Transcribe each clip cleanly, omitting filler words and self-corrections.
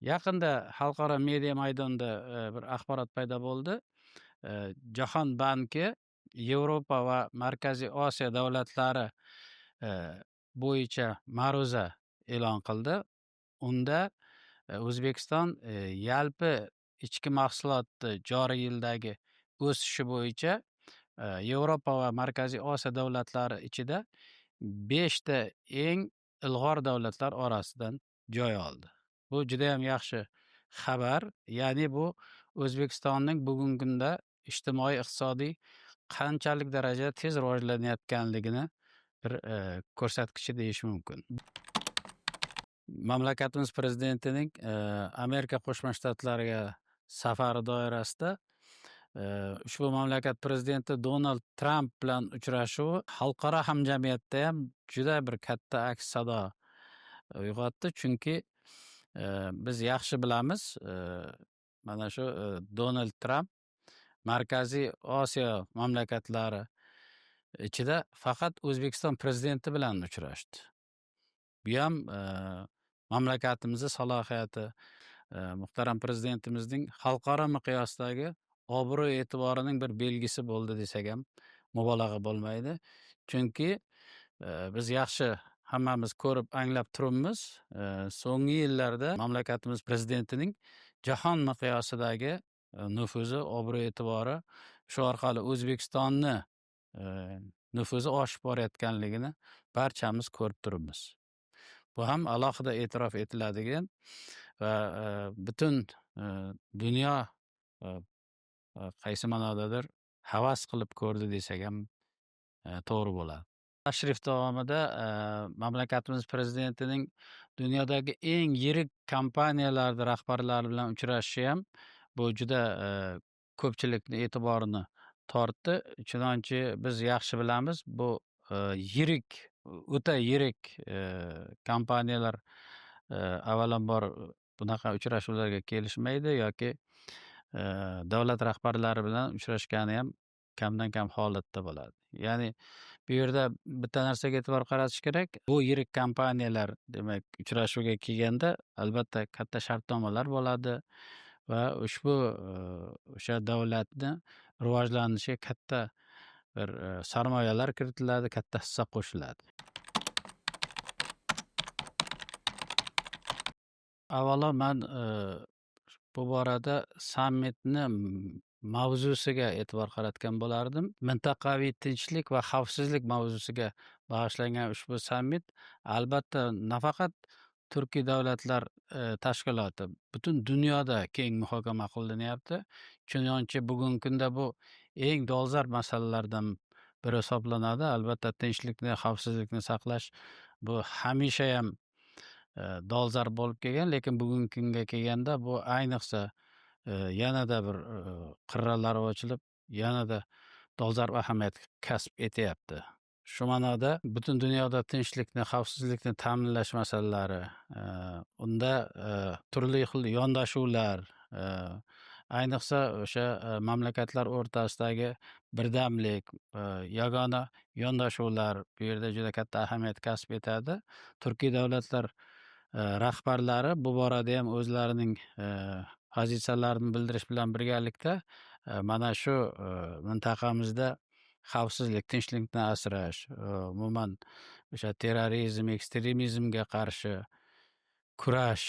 Yaqinda xalqaro media maydonida bir axborot paydo bo'ldi. Jahon banki Yevropa va Markaziy Osiyo davlatlari bo'yicha ma'ruza e'lon qildi. Unda O'zbekiston yalpi ichki mahsuloti joriy yildagi o'sishi bo'yicha Yevropa va Markaziy Osiyo davlatlari ichida 5 ta eng ilg'or davlatlar orasidan joy oldi. Bu juda ham yaxshi xabar. Ya'ni bu O'zbekistonning bugungi kunda ijtimoiy-iqtisodiy qanchalik darajada tez rivojlanayotganligini bir ko'rsatkichi deyish mumkin. Mamlakatimiz prezidentining Amerika Qo'shma Shtatlariga safari doirasida ushbu mamlakat prezidenti Donald Tramp bilan uchrashuvi xalqaro hamjamiyatda ham juda bir katta aks sado uyg'otdi. Chunki biz yaxshi bilamiz, mana shu Donald Tramp Markaziy Osiyo mamlakatlari ichida faqat O'zbekiston prezidenti bilan uchrashdi. Bu ham mamlakatimizni salohiyati, muhtaram prezidentimizning xalqaro miqyosdagi obro' e'tiborining bir belgisi bo'ldi desak ham mubolag'a bo'lmaydi. Chunki biz yaxshi hammamiz ko'rib anglab turibmiz. So'nggi yillarda mamlakatimiz prezidentining jahon miqyosidagi nufuzi, obro' e'tibori, shu orqali O'zbekistonni nufuzi oshib borayotganligini barchamiz ko'rib turibmiz. Bu ham alohida e'tirof etiladigan va butun dunyo qaysi ma'nodadir havas qilib ko'rdi desak ham to'g'ri bo'ladi. Tashrif davomida mamlakatimiz prezidentining dunyodagi eng yirik kompaniyalar rahbarlari bilan uchrashishi ham bu juda ko'pchilikni e'tiborini tortdi. Chunonchi biz yaxshi bilamiz, bu o'ta yirik kompaniyalar avvalambor bunaqa uchrashuvlarga kelishmaydi yoki davlat rahbarlari bilan uchrashgani ham kamdan kam holatda bo'ladi. Ya'ni bu yerda bitta narsaga e'tibor qaratish kerak. Bu yirik kompaniyalar demak uchrashuvga kelganda albatta katta shartnomalar bo'ladi va ushbu o'sha davlatni rivojlanishiga katta bir sarmoyalar kiritiladi, katta hissa qo'shiladi. Avvalo men bu borada sammitni mavzusiga e'tibor qaratgan bo'lardim. Mintaqaviy tinchlik va xavfsizlik mavzusiga bag'ishlangan ushbu sammit albatta nafaqat Turkiy davlatlar tashkiloti, butun dunyoda keng muhokama qilinyapti. Chunonchi bugungi kunda bu eng dolzarb masalalardan biri hisoblanadi. Albatta tinchlikni, xavfsizlikni saqlash bu hamisha ham dolzarb bo'lib kelgan, lekin bugungi kunga kelganda bu ayniqsa yanada bir qirralari ochilib, yanada dolzarb ahamiyat kasb etyapti. Shu ma'noda butun dunyoda tinchlikni, xavfsizlikni ta'minlash masalalari, unda turli xil yondashuvlar, ayniqsa o'sha mamlakatlar o'rtasidagi birdamlik, yagona yondashuvlar bu yerda juda katta ahamiyat kasb etadi. Turkiy davlatlar rahbarlari bu borada ham o'zlarining pozitsiyalarini bildirish bilan birgalikda mana shu mintaqamizda xavfsizlik, tinchlikni asrash, umuman o'sha terrorizm, ekstremizmga qarshi kurash,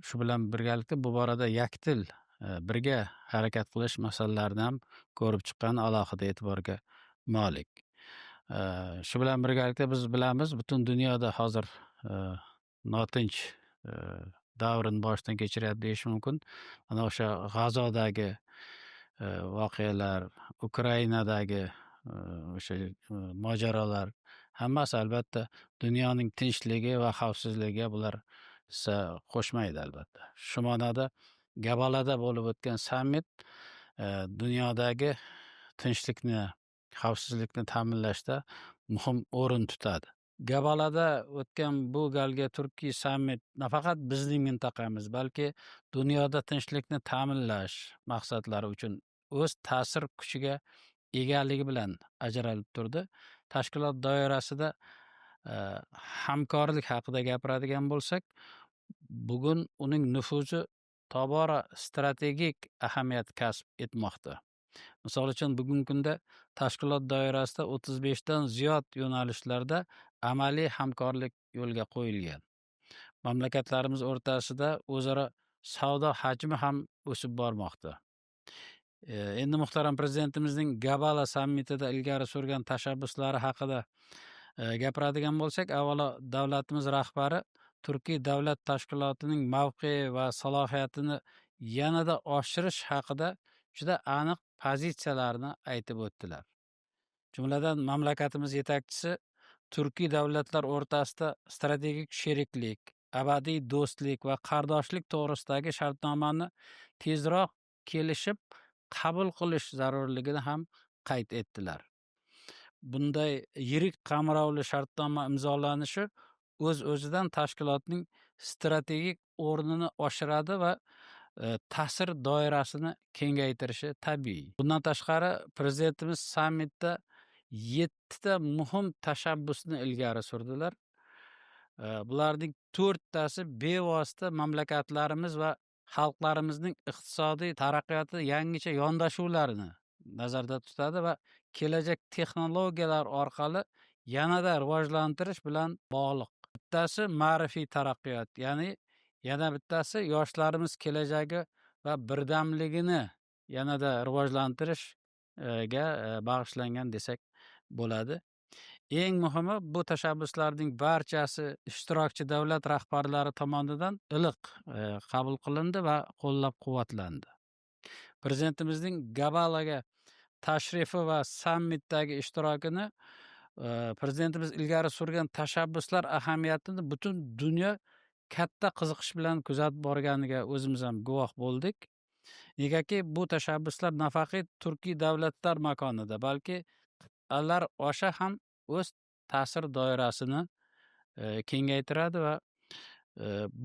shu bilan birgalikda bu borada yakdil birga harakat qilish masalalarini ham ko'rib chiqqani alohida e'tiborga molik. Shu bilan birgalikda biz bilamiz, butun dunyoda hozir notinch davrini boshdan kechiryapti deyish mumkin. Mana o'sha G'azodagi voqealar, Ukrainadagi o'sha mojarolar hammasi albatta dunyoning tinchligi va xavfsizligiga bular hissa qo'shmaydi albatta. Shu ma'noda Gabalada bo'lib o'tgan sammit dunyodagi tinchlikni, xavfsizlikni ta'minlashda muhim o'rin tutadi. Gabalada o'tgan bu galgi Turkiy sammit nafaqat bizning mintaqamiz, balki dunyoda tinchlikni ta'minlash maqsadlari uchun o'z ta'sir kuchiga egaligi bilan ajralib turdi. Tashkilot doirasida hamkorlik haqida gapiradigan bo'lsak, bugun uning nufuzi tobora strategik ahamiyat kasb etmoqda. Misol uchun bugungi kunda tashkilot doirasida 35 dan ziyod yo'nalishlarda amaliy hamkorlik yo'lga qo'yilgan. Mamlakatlarimiz o'rtasida o'zaro savdo hajmi ham o'sib bormoqda. Endi muhtaram Prezidentimizning Gabala sammitida ilgari surgan tashabbuslari haqida gapiradigan bo'lsak, avvalo davlatimiz rahbari Turkiy davlat tashkilotining mavqei va salohiyatini yanada oshirish haqida juda aniq pozitsiyalarni aytib o'tdilar. Jumladan, mamlakatimiz yetakchisi Turkiy davlatlar o'rtasida strategik sheriklik, abadiy do'stlik va qardoshlik to'g'risidagi shartnomani tezroq kelishib qabul qilish zarurligini ham qayd etdilar. Bunday yirik qamrovli shartnoma imzolanishi o'z-o'zidan tashkilotning strategik o'rnini oshiradi va ta'sir doirasini kengaytirishi tabiiy. Bundan tashqari, Prezidentimiz sammitda 7 ta muhim tashabbusni ilgari surdilar. Bularning 4 tasi bevosita mamlakatlarimiz va xalqlarimizning iqtisodiy taraqqiyoti yangicha yondashuvlarini nazarda tutadi va kelajak texnologiyalar orqali yanada rivojlantirish bilan bog'liq. Bittasi ma'rifiy taraqqiyot, ya'ni yana bittasi yoshlarimiz kelajagi va birdamligini yanada rivojlantirishga bag'ishlangan desak bo'ladi. Eng muhimi, bu tashabbuslarning barchasi ishtirokchi davlat rahbarlari tomonidan iliq qabul qilindi va qo'llab-quvvatlandi. Prezidentimizning Gabalaga tashrifi va sammitdagi ishtirokini Prezidentimiz ilgari surgan tashabbuslar ahamiyatini butun dunyo katta qiziqish bilan kuzatib borganiga o'zimiz ham guvoh bo'ldik. Negaki bu tashabbuslar nafaqat Turkiy davlatlar makonida, balki qit'alar osha ham o'z ta'sir doirasini kengaytiradi va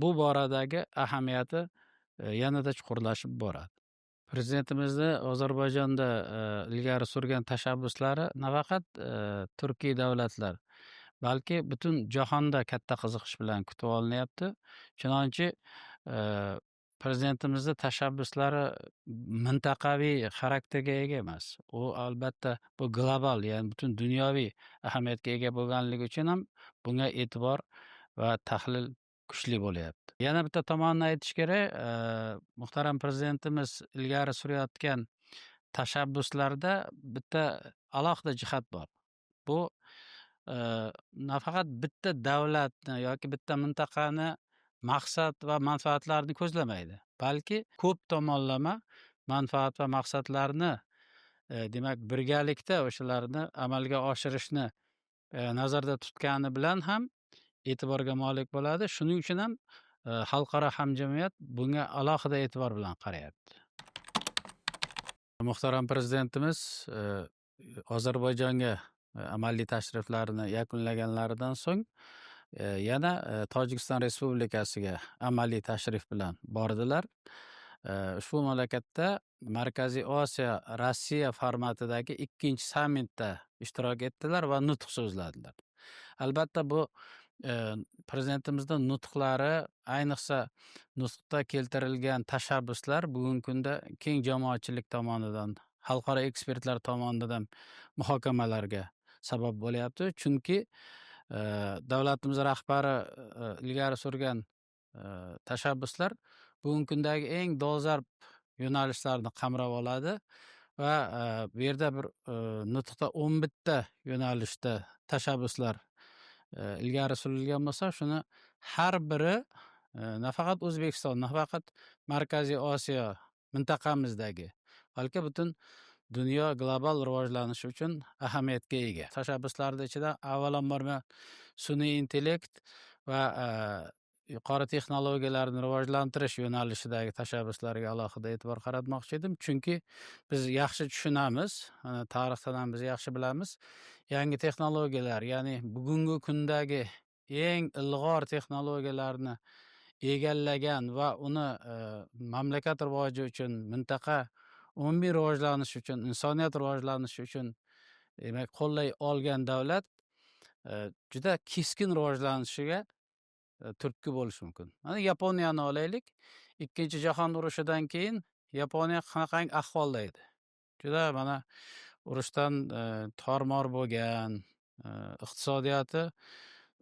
bu boradagi ahamiyati yanada chuqurlashib boradi. Prezidentimizni Ozarbayjonda ilgari surgan tashabbuslari nafaqat Turkiy davlatlar, balki butun jahonda katta qiziqish bilan kutib olinyapti. Chunonchi Prezidentimizni tashabbuslari mintaqaviy xarakterga ega emas. U albatta bu global, ya'ni butun dunyoviy ahamiyatga ega bo'lganligi uchun ham bunga e'tibor va tahlil kuchli bo'lyapti. Yana bitta tomonini aytish kerak, muhtaram Prezidentimiz ilgari surayotgan tashabbuslarda bitta alohida jihat bor. Bu nafaqat bitta davlatni yoki bitta mintaqani maqsad va manfaatlarini ko'zlamaydi, balki ko'p tomonlama manfaat va maqsadlarni demak birgalikda o'shalarni amalga oshirishni nazarda tutgani bilan ham e'tiborga molik bo'ladi. Shuning uchun ham xalqaro hamjamiyat bunga alohida e'tibor bilan qarayapti. Muhtaram Prezidentimiz Ozarbayjonga amaliy tashriflarini yakunlaganlaridan so'ng yana Tojikiston Respublikasiga amaliy tashrif bilan bordilar. Ushbu mamlakatda Markaziy Osiyo Rossiya formatidagi 2-sammitda ishtirok etdilar va nutq so'zladilar. Albatta bu Prezidentimizning nutqlari, ayniqsa nutqda keltirilgan tashabbuslar bugungi kunda keng jamoatchilik tomonidan, xalqaro ekspertlar tomonidan muhokamalarga sabab bo'lyapti. Chunki davlatimiz rahbari ilgari surgan tashabbuslar bugungi kundagi eng dolzarb yo'nalishlarni qamrab oladi va bu yerda bir nutqda 11 ta yo'nalishda tashabbuslar ilgari surilgan bo'lsa, shuni har biri nafaqat O'zbekiston, nafaqat Markaziy Osiyo mintaqamizdagi, balki butun dunyo global rivojlanishi uchun ahamiyatga ega. Tashabbuslarning ichida avvalambor sun'iy intellekt va yuqori texnologiyalarni rivojlantirish yo'nalishidagi tashabbuslarga alohida e'tibor qaratmoqchi edim. Chunki biz yaxshi tushunamiz, tarixdan ham biz yaxshi bilamiz. Yangi texnologiyalar, ya'ni bugungi kundagi eng ilg'or texnologiyalarni egallagan va uni mamlakat rivoji uchun, mintaqa umumiy rivojlanish uchun, insoniyat rivojlanishi uchun demak qo'llay olgan davlat juda keskin rivojlanishiga turtki bo'lishi mumkin. Mana Yaponiyani olaylik. Ikkinchi jahon urushidan keyin Yaponiya qanaqangi ahvolda edi? Juda mana urushdan tor-mor bo'lgan, iqtisodiyoti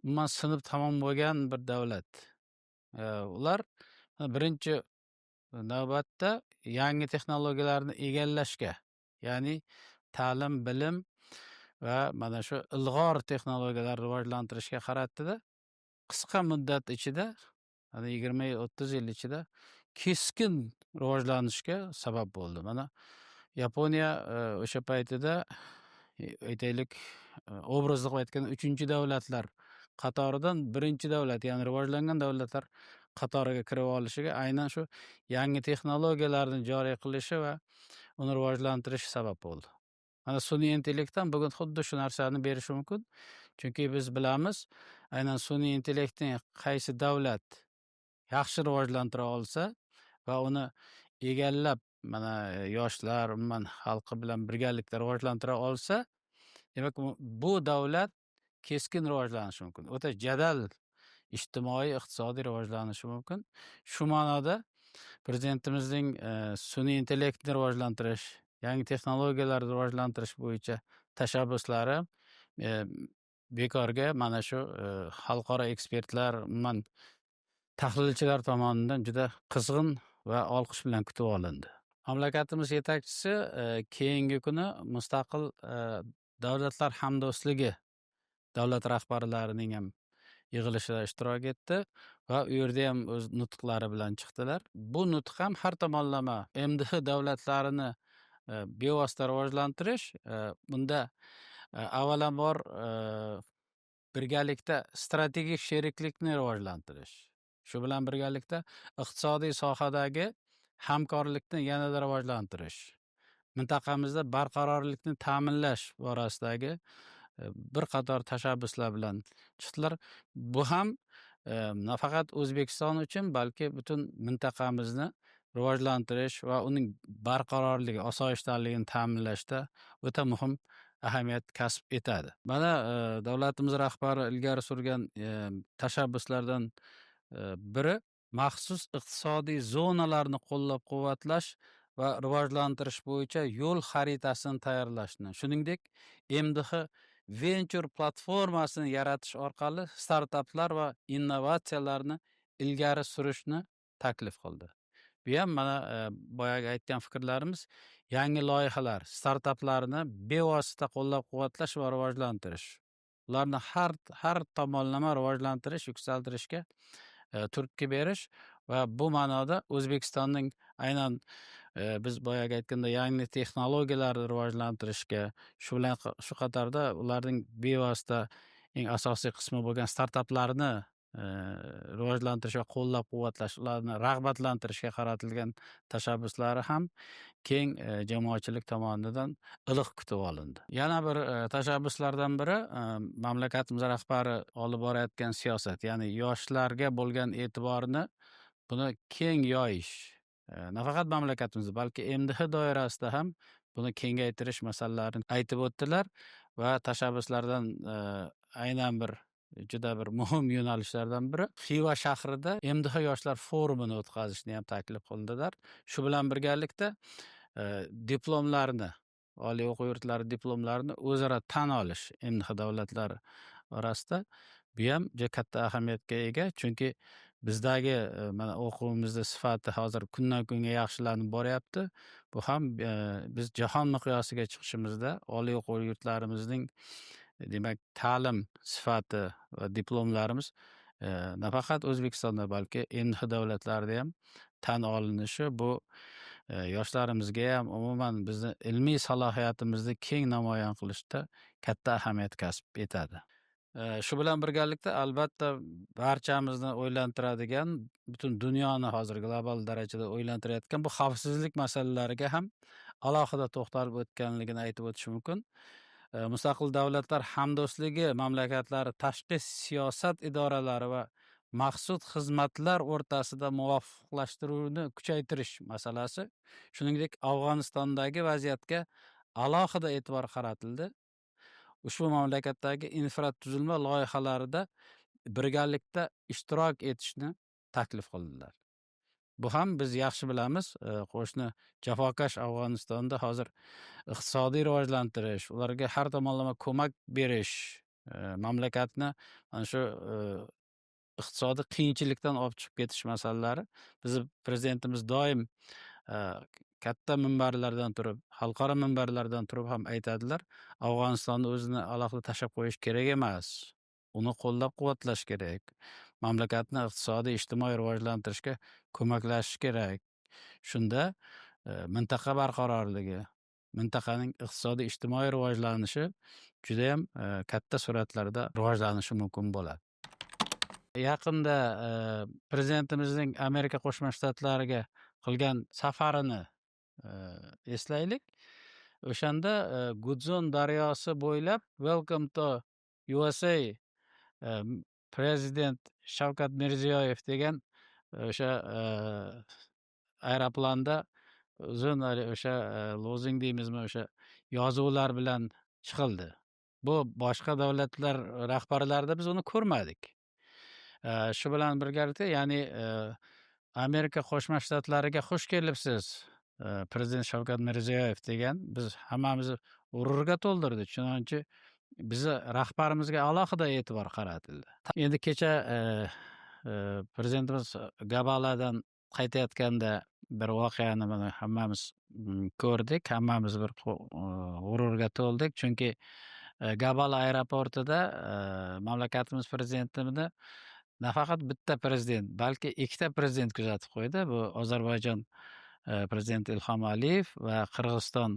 umuman sinib tamom bo'lgan bir davlat. Ular birinchi navbatda yangi texnologiyalarni egallashga, ya'ni ta'lim, bilim va mana shu ilg'or texnologiyalarni rivojlantirishga qaratdi-da, qisqa muddat ichida, mana 20 yil, 30 yil ichida keskin rivojlanishga sabab bo'ldi. Mana Yaponiya o'sha paytida aytaylik, obrazli qilib aytganda 3-davlatlar qatoridan birinchi davlat, ya'ni rivojlangan davlatlar qatoriga kirib olishiga aynan shu yangi texnologiyalarni joriy qilishi va uni rivojlantirishi sabab bo'ldi. Mana sun'iy intellekt ham bugun xuddi shu narsani berishi mumkin. Chunki biz bilamiz, aynan sun'iy intellektni qaysi davlat yaxshi rivojlantira olsa va uni egallab, mana yoshlar, umuman xalqi bilan birgalikda rivojlantira olsa, demak bu davlat keskin rivojlanishi mumkin. O'ta jadal ijtimoiy, iqtisodiy rivojlanishi mumkin. Shu ma'noda prezidentimizning sun'iy intellektni rivojlantirish, yangi texnologiyalarni rivojlantirish bo'yicha tashabbuslari bekorga mana shu xalqaro ekspertlar, umuman tahlilchilar tomonidan juda qizg'in va olqish bilan kutib olindi. Mamlakatimiz yetakchisi keyingi kuni mustaqil davlatlar hamdo'stligi davlat rahbarlarining ham yig'ilishida ishtirok etdi va u yerda ham o'z nutqlari bilan chiqdilar. Bu nutq ham har tomonlama MDH davlatlarini bevosita rivojlantirish, bunda avvalambor birgalikda strategik sheriklikni rivojlantirish, shu bilan birgalikda iqtisodiy sohadagi hamkorlikni yanada rivojlantirish, mintaqamizda barqarorlikni ta'minlash borasidagi bir qator tashabbuslar bilan chiqdilar. Bu ham nafaqat O'zbekiston uchun, balki butun mintaqamizni rivojlantirish va uning barqarorligi, osoyishtaligini ta'minlashda o'ta muhim ahamiyat kasb etadi. Mana davlatimiz rahbari ilgari surgan tashabbuslardan biri maxsus iqtisodiy zonalarni qo'llab-quvvatlash va rivojlantirish bo'yicha yo'l xaritasini tayyorlashni, shuningdek MDH Venture platformasini yaratish orqali startaplar va innovatsiyalarni ilgari surishni taklif qildi. Bu ham mana boyagi aytgan fikrlarimiz, yangi loyihalar, startaplarni bevosita qo'llab-quvvatlash va rivojlantirish, ularni har tomonlama rivojlantirish, yuksaltirishga turtki berish va bu ma'noda O'zbekistonning aynan biz boyagi aytganda yangi texnologiyalarni rivojlantirishga, shu bilan shu qatorda ularning bevosita eng asosiy qismi bo'lgan startaplarni rivojlantirish va qo'llab-quvvatlash, ularni rag'batlantirishga qaratilgan tashabbuslari ham keng jamoatchilik tomonidan iliq kutib olindi. Yana bir tashabbuslardan biri mamlakatimiz rahbari olib borayotgan siyosat, ya'ni yoshlarga bo'lgan e'tiborni buni keng yoyish. Nafaqat mamlakatimizda, balki MDH doirasida ham buni kengaytirish masalalarini aytib o'tdilar va tashabbuslardan aynan bir juda bir muhim yo'nalishlardan biri Xiva shahrida MDH yoshlar forumini o'tkazishni ham taklif qildilar. Shu bilan birgalikda diplomlarni, oliy o'quv yurtlari diplomlarini o'zaro tan olish MDH davlatlari orasida bu ham juda katta ahamiyatga ega, chunki bizdagi mana o'quvimizning sifati hozir kundan kunga yaxshilanib boryapti. Bu ham biz jahon miqyosiga chiqishimizda oliy o'quv yurtlarimizning demak ta'lim sifati va diplomlarimiz nafaqat O'zbekistonda, balki MDH davlatlarida ham tan olinishi, bu yoshlarimizga ham umuman bizni ilmiy salohiyatimizni keng namoyon qilishda katta ahamiyat kasb etadi. Shu bilan birgalikda albatta barchamizni o'ylantiradigan, butun dunyoni hozir global darajada o'ylantirayotgan bu xavfsizlik masalalariga ham alohida to'xtalib o'tganligini aytib o'tish mumkin. Mustaqil davlatlar hamdo'stligi mamlakatlari tashqi siyosat idoralari va maxsus xizmatlar o'rtasida muvofiqlashtiruvni kuchaytirish masalasi, shuningdek Afg'onistondagi vaziyatga alohida e'tibor qaratildi. Ushbu mamlakatdagi infratuzilma loyihalarida birgalikda ishtirok etishni taklif qildilar. Bu ham biz yaxshi bilamiz, qo'shni jafokash Afg'onistonda hozir iqtisodiy rivojlantirish, ularga har tomonlama ko'mak berish, mamlakatni mana shu iqtisodiy qiyinchilikdan olib chiqib ketish masalalari. Bizni prezidentimiz doim katta minbarlardan turib, xalqaro minbarlardan turib ham aytadilar, Afg'onistonni o'zini alohida tashlab qo'yish kerak emas. Uni qo'llab-quvvatlash kerak. Mamlakatni iqtisodiy, ijtimoiy rivojlantirishga ko'maklashish kerak. Shunda mintaqa barqarorligi, mintaqaning iqtisodiy, ijtimoiy rivojlanishi judayam katta sur'atlarda rivojlanishi mumkin bo'ladi. Yaqinda prezidentimizning Amerika Qo'shma Shtatlariga qilgan safarini eslaylik. O'shanda Gudson daryosi bo'ylab Welcome to USA prezident Shavkat Mirziyoyev degan o'sha aeroplanda uzun o'sha lozing deymizmi, o'sha yozuvlar bilan chiqildi. Bu boshqa davlatlar rahbarlarida biz uni ko'rmadik. Shu bilan birgalikda, ya'ni Amerika Qo'shma Shtatlariga xush kelibsiz, prezident Shavkat Mirziyoyev degan biz hammamizni g'ururga to'ldirdi. Chunonchi bizni rahbarimizga alohida e'tibor qaratildi. Endi kecha prezidentimiz Gabaladan qaytayotganda bir voqeani mana hammamiz ko'rdik, hammamiz bir g'ururga to'ldik. Chunki Gabala aeroportida mamlakatimiz prezidentini nafaqat bitta prezident, balki ikkita prezident kuzatib qo'ydi. Bu Ozarbayjon prezidenti Ilhom Aliyev va Qirg'iziston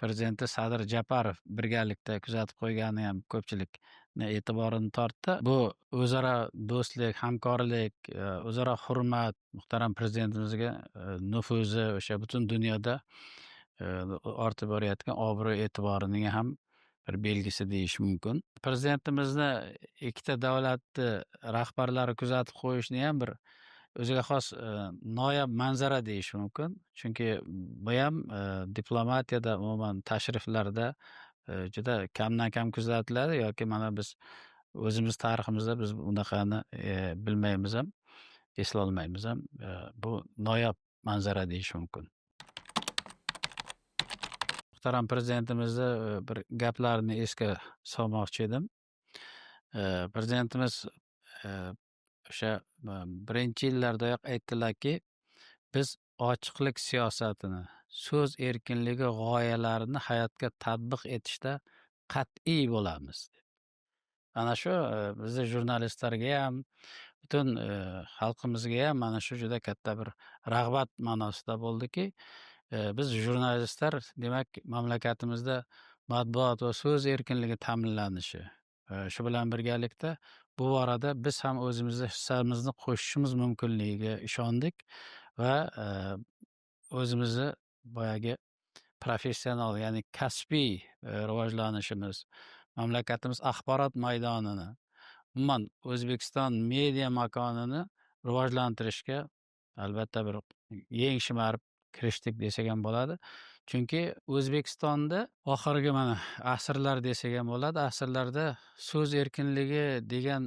prezidenti Sadir Japarov birgalikda kuzatib qo'ygani ham ko'pchilikni e'tiborini tortdi. Bu o'zaro do'stlik, hamkorlik, o'zaro hurmat, muhtaram prezidentimizga nufuzi o'sha butun dunyoda ortib borayotgan obro' e'tiborining ham bir belgisi deyish mumkin. Prezidentimizni ikkita davlatni rahbarlari kuzatib qo'yishni ham bir o'ziga xos noyob manzara deyish mumkin. Chunki bu ham diplomatiyada, umuman tashriflarda juda kamdan kam kuzatiladi, yoki mana biz o'zimiz tariximizda biz bunaqani bilmaymiz ham, eslolmaymiz ham. Bu noyob manzara deyish mumkin. Muhtaram prezidentimizni bir gaplarini esga solmoqchi edim. Prezidentimiz o'sha birinchi yillardayoq aytdilarki, biz ochiqlik siyosatini, so'z erkinligi g'oyalarini hayotga tatbiq etishda qat'iy bo'lamiz. Ana shu bizni jurnalistlarga ham, butun xalqimizga ham mana shu juda katta bir rag'bat ma'nosida bo'ldiki, biz jurnalistlar, demak, mamlakatimizda matbuot va so'z erkinligi ta'minlanishi, shu bilan birgalikda bu borada biz ham o'zimizni hissamizni qo'shishimiz mumkinligiga ishondik va o'zimizni boyagi professional, ya'ni kasbiy rivojlanishimiz, mamlakatimiz axborot maydonini, umuman O'zbekiston media makonini rivojlantirishga albatta bir yeng shimarib kirishdik desak ham bo'ladi. Chunki O'zbekistonda oxirgi mana asrlar desak ham bo'ladi, asrlarda so'z erkinligi degan,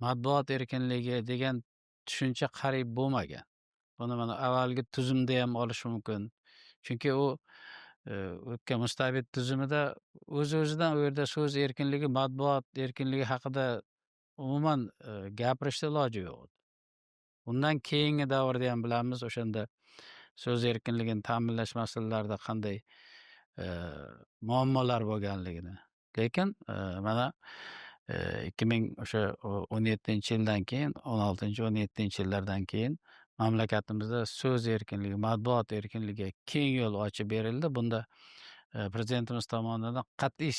matbuot erkinligi degan tushuncha qariyb bo'lmagan. Buni mana avvalgi tuzumda ham olish mumkin. Chunki u o'tgan mustabid tuzumida o'z-o'zidan u yerda so'z erkinligi, matbuot erkinligi haqida umuman gapirishga iloji yo'q. Undan keyingi davrda ham bilamiz, o'shanda so'z erkinligini ta'minlash masalalarida qanday muammolar bo'lganligini. Lekin mana 2017-yildan keyin, 16-17-yillardan keyin mamlakatimizda so'z erkinligi, matbuot erkinligiga keng yo'l ochib berildi. Bunda prezidentimiz tomonidan qat'iy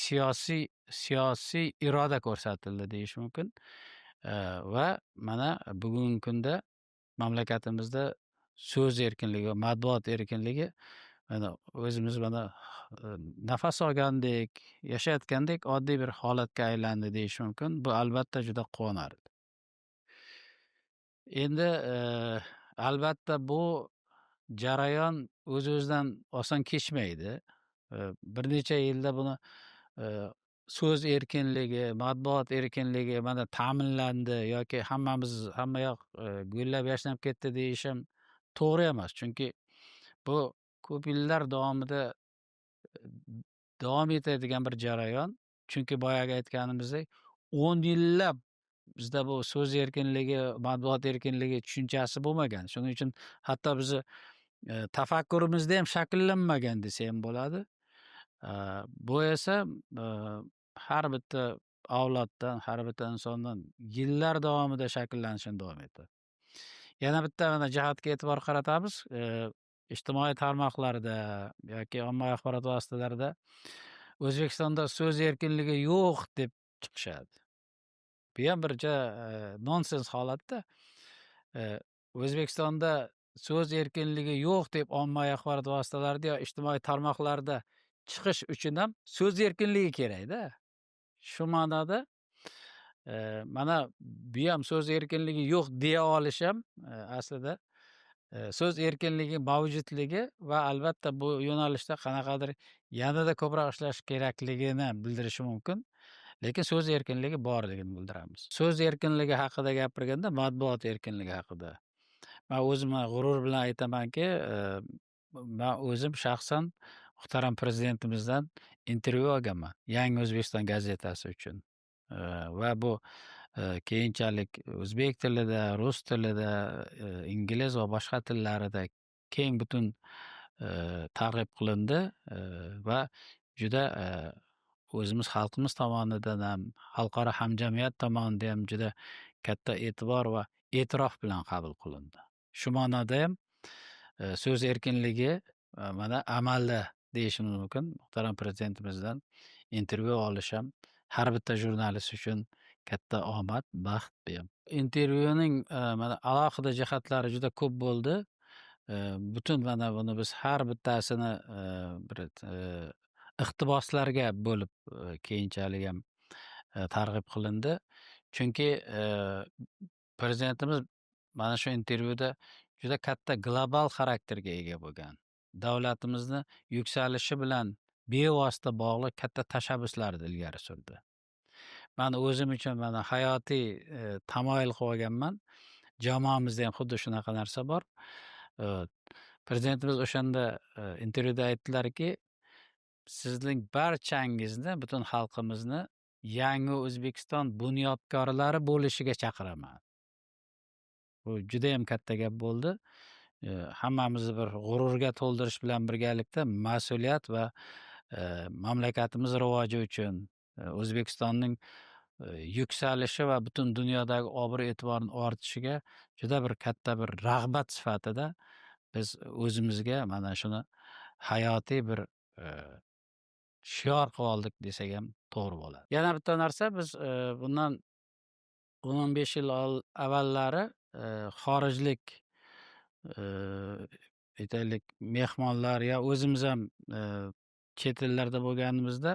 siyosiy iroda ko'rsatildi deyish mumkin. Va mana bugungi kunda mamlakatimizda so'z erkinligi va matbuot erkinligi mana o'zimiz mana nafas olgandek, yashayotgandek oddiy bir holatga aylandi deyish mumkin. Bu albatta juda quvonarli. Endi albatta bu jarayon o'z-o'zidan oson kechmaydi. Bir necha yilda buni so'z erkinligi, matbuot erkinligi mana ta'minlandi yoki hammayoq gullab-yashnab ketdi deyishim to'g'ri emas. Chunki bu ko'p yillar davomida davom etadigan bir jarayon. Chunki boyagi aytganimizdek 10 yillab bizda bu so'z erkinligi, matbuot erkinligi tushunchasi bo'lmagan. Shuning uchun hatto bizni tafakkurimizda ham shakllanmagan desa ham bo'ladi. Bu esa har bitta avloddan, har bitta insondan yillar davomida shakllanishini davom etadi. Yana bitta mana jihatga e'tibor qaratamiz. Ijtimoiy tarmoqlarda yoki ommaviy axborot vositalarida O'zbekistonda so'z erkinligi yo'q deb chiqishadi. Bu ham bir nonsens holatda. O'zbekistonda so'z erkinligi yo'q deb ommaviy axborot vositalarida yo ijtimoiy tarmoqlarda chiqish uchun ham so'z erkinligi kerakda. Shu ma'noda mana bu ham so'z erkinligi yo'q deya olish ham aslida so'z erkinligi mavjudligi va albatta bu yo'nalishda qanaqadir yanada ko'proq ishlash kerakligini bildirishi mumkin. Lekin so'z erkinligi borligini bildiramiz. So'z erkinligi haqida gapirganda matbuot erkinligi haqida man o'zim g'urur bilan aytamanki, man o'zim shaxsan muhtaram prezidentimizdan intervyu olganman Yangi O'zbekiston gazetasi uchun. Va bu keyinchalik o'zbek tilida, rus tilida, ingliz va boshqa tillarida keng butun targ'ib qilindi va juda o'zimiz xalqimiz tomonidan ham, xalqaro hamjamiyat tomonidan ham juda katta e'tibor va e'tirof bilan qabul qilindi. Shu ma'noda ham so'z erkinligi mana amalda deyishimiz mumkin. Muhtaram prezidentimizdan intervyu olish ham har bitta jurnalist uchun katta omad, baxt bu ham. Intervyuning mana alohida jihatlari juda ko'p bo'ldi. Butun mana buni biz har bittasini bir iqtiboslarga bo'lib keyinchalik ham targ'ib qilindi. Chunki prezidentimiz mana shu intervyuda juda katta global xarakterga ega bo'lgan. Davlatimizni yuksalishi bilan bevosita bog'liq katta tashabbuslarni ilgari surdi. Man o'zim uchun mana hayotiy tamoyil qilib olganman. Jamoamizda ham xuddi shunaqa narsa bor. Prezidentimiz o'shanda intervyuda aytdilarki, sizning barchangizni, butun xalqimizni Yangi O'zbekiston bunyodkorlari bo'lishiga chaqiraman. Bu juda ham katta gap bo'ldi. Hammamizni bir g'ururga to'ldirish bilan birgalikda mas'uliyat va mamlakatimiz rivoji uchun O'zbekistonning yuksalishi va butun dunyodagi obro'-e'tiborni ortishiga juda bir katta bir rag'bat sifatida biz o'zimizga mana shuni hayotiy bir shior qilib oldik desak ham to'g'ri bo'ladi. Yana bitta narsa, biz bundan 10-15 yil avvallari xorijlik aytaylik mehmonlar ya o'zimiz ham chet ellarda bo'lganimizda,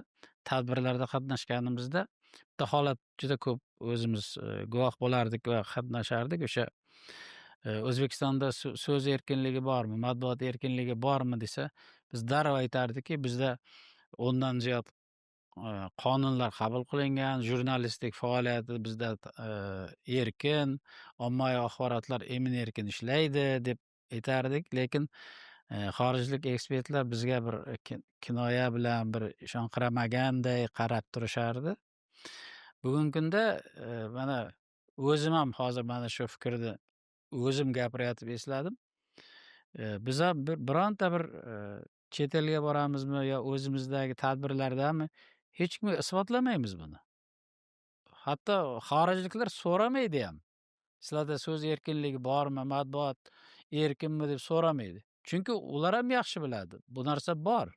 tadbirlarda qatnashganimizda bitta holat juda ko'p o'zimiz guvoh bo'lardik va qatnashardik. O'sha O'zbekistonda so'z erkinligi bormi, matbuot erkinligi bormi desa, biz darrov aytardikki, bizda 10 dan ziyod qonunlar qabul qilingan, jurnalistlik faoliyati bizda erkin, ommaviy axborotlar emin-erkin ishlaydi deb aytardik. Lekin xorijlik ekspertlar bizga bir kinoya bilan bir ishonqiramaganday qarab turishardi. Bugungi kunda mana o'zim ham hozir mana shu fikrni o'zim gapirayotib esladim. Biz ham bironta bir chet elga boramizmi yo o'zimizdagi tadbirlardami hech kimga isbotlamaymiz buni. Hatto xorijliklar so'ramaydi ham. Sizlarda so'z erkinligi bormi, matbuot erkinmi deb so'ramaydi. Chunki ular ham yaxshi biladi. Bu narsa bor.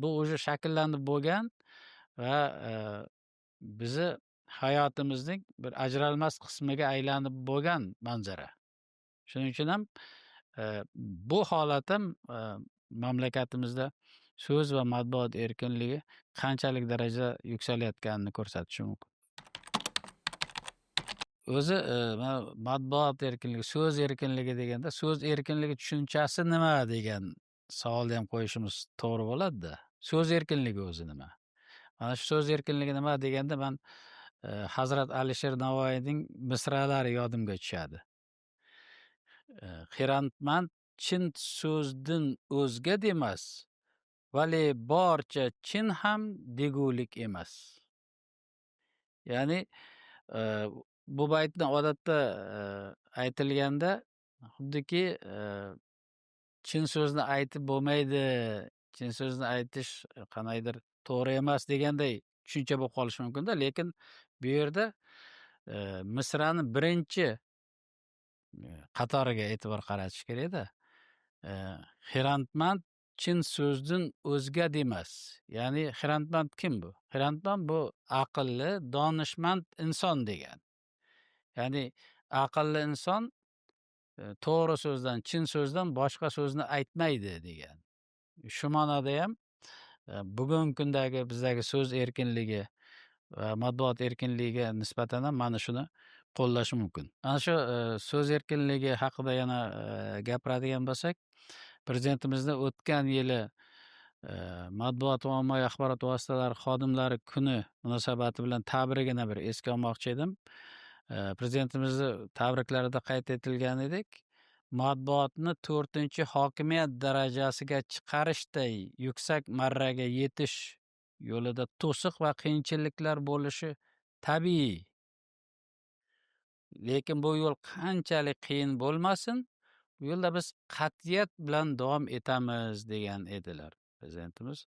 Bu o'sha shakllanib bo'lgan va bizni hayotimizning bir ajralmas qismiga aylanib bo'lgan manzara. Shuning uchun ham bu holat ham mamlakatimizda so'z va matbuot erkinligi qanchalik darajada yuksalayotganini ko'rsatishi mumkin. O'zi matbuot erkinligi, so'z erkinligi deganda, so'z erkinligi tushunchasi nima degan savolni ham qo'yishimiz to'g'ri bo'ladi-da. So'z erkinligi o'zi nima? Mana shu so'z erkinligi nima deganda man Hazrat Alisher Navoiyning misralari yodimga tushadi. Xiradmand chin so'zdan o'zga demas, vale borcha chin ham degulik emas. Ya'ni bu baytni odatda aytilganda xuddiki chin so'zni aytib bo'lmaydi, chin so'zni aytish qanaqadir to'g'ri emas deganday tushuncha bo'lib qolishi mumkinda, lekin bu yerda misrani birinchi qatoriga e'tibor qaratish kerakda. Xiradmand chin so'zdan o'zga demas. Ya'ni xiradmand kim bu? Xiradmand bu aqlli, donishmand inson degan. Ya'ni aqlli inson to'g'ri so'zdan, chin so'zdan boshqa so'zni aytmaydi degan. Shu ma'noda ham bugungi kundagi bizdagi so'z erkinligi va matbuot erkinligiga nisbatan ham mana shuni qo'llash mumkin. Ana shu so'z erkinligi haqida yana gapiradigan bo'lsak, Prezidentimizning o'tgan yili matbuot va ommaviy axborot vositalari xodimlari kuni munosabati bilan tabrigini bir esga olmoqchi edim. Prezidentimizni tabriklarida qayd etilgan edik. Matbuotni 4-hokimiyat darajasiga chiqarishday yuksak marraga yetish yo'lida to'siq va qiyinchiliklar bo'lishi tabiiy. Lekin bu yo'l qanchalik qiyin bo'lmasin, bu yo'lda biz qat'iyat bilan davom etamiz degan edilar prezidentimiz.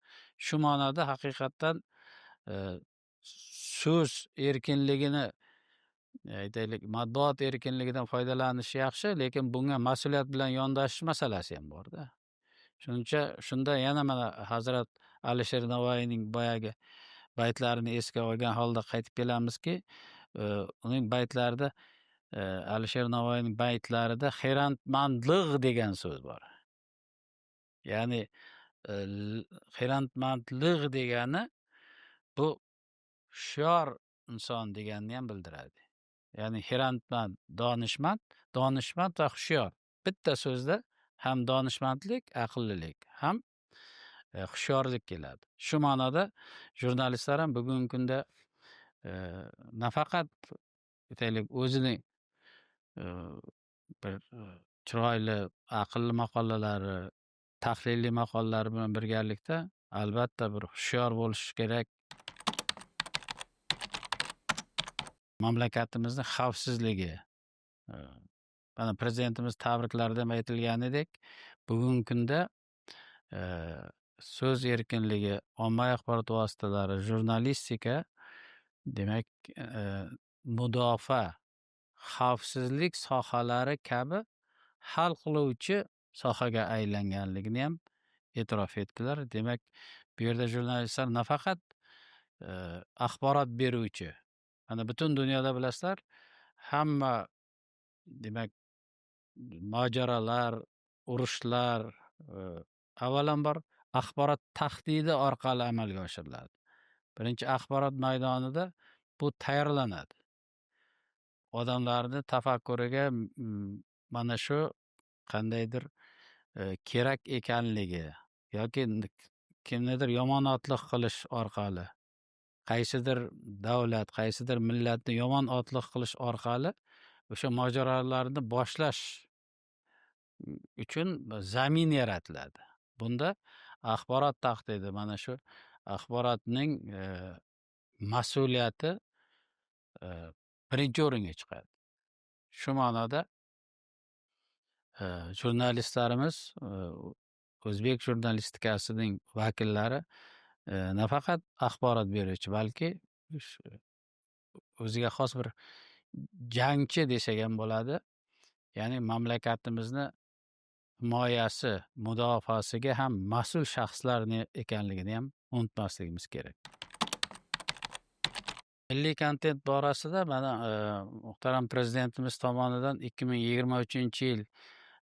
Shu ma'noda haqiqatdan so'z erkinligini aytaylik, matbuot erkinligidan foydalanish yaxshi, lekin bunga mas'uliyat bilan yondashish masalasi ham bor-da. Shunda yana mana Hazrat Alisher Navoiyning boyagi baytlarini esga olgan holda qaytib kelamizki, uning baytlarida Alisher Navoiyning baytlarida xiradmandlik degan so'z bor. Ya'ni xiradmandlik degani bu hushyor inson deganni ham bildiradi. Ya'ni xiradmand donishmand va hushyor. Bitta so'zda ham donishmandlik, aqllilik, ham hushyorlik keladi. Shu ma'noda jurnalistlar ham bugungi kunda nafaqat aytaylik o'zining bir chiroyli, aqlli maqolalari, tahliliy maqolalari bilan birgalikda albatta bir hushyor bo'lishi kerak. Mamlakatimizni xavfsizligi, mana prezidentimiz tabriklarida ham aytilganidek, bugungi kunda so'z erkinligi, ommaviy axborot vositalari, jurnalistika, demak, mudofaa, xavfsizlik sohalari kabi hal qiluvchi sohaga aylanganligini ham e'tirof etdilar. Demak, bu yerda jurnalistlar nafaqat axborot beruvchi, mana butun dunyoda bilasizlar, hamma demak mojarolar, urushlar avvalambor axborot tahdidi orqali amalga oshiriladi. Birinchi axborot maydonida bu tayyorlanadi. Odamlarni tafakkuriga mana shu qandaydir kerak ekanligi yoki kimnidir yomonotliq qilish orqali, qaysidir davlat, qaysidir millatni yomonotliq qilish orqali o'sha mojarolarni boshlash uchun zamin yaratiladi. Bunda axborot tahdidi, mana shu axborotning mas'uliyati birinchi o'ringa chiqadi. Shu ma'noda jurnalistlarimiz, o'zbek jurnalistikasining vakillari nafaqat axborot beruvchi, balki o'ziga xos bir jangchi desak ham bo'ladi. Ya'ni mamlakatimizni himoyasi, mudofaasiga ham mas'ul shaxslar ekanligini ham unutmasligimiz kerak. Milliy kontent borasida mana muhtaram prezidentimiz tomonidan 2023-yil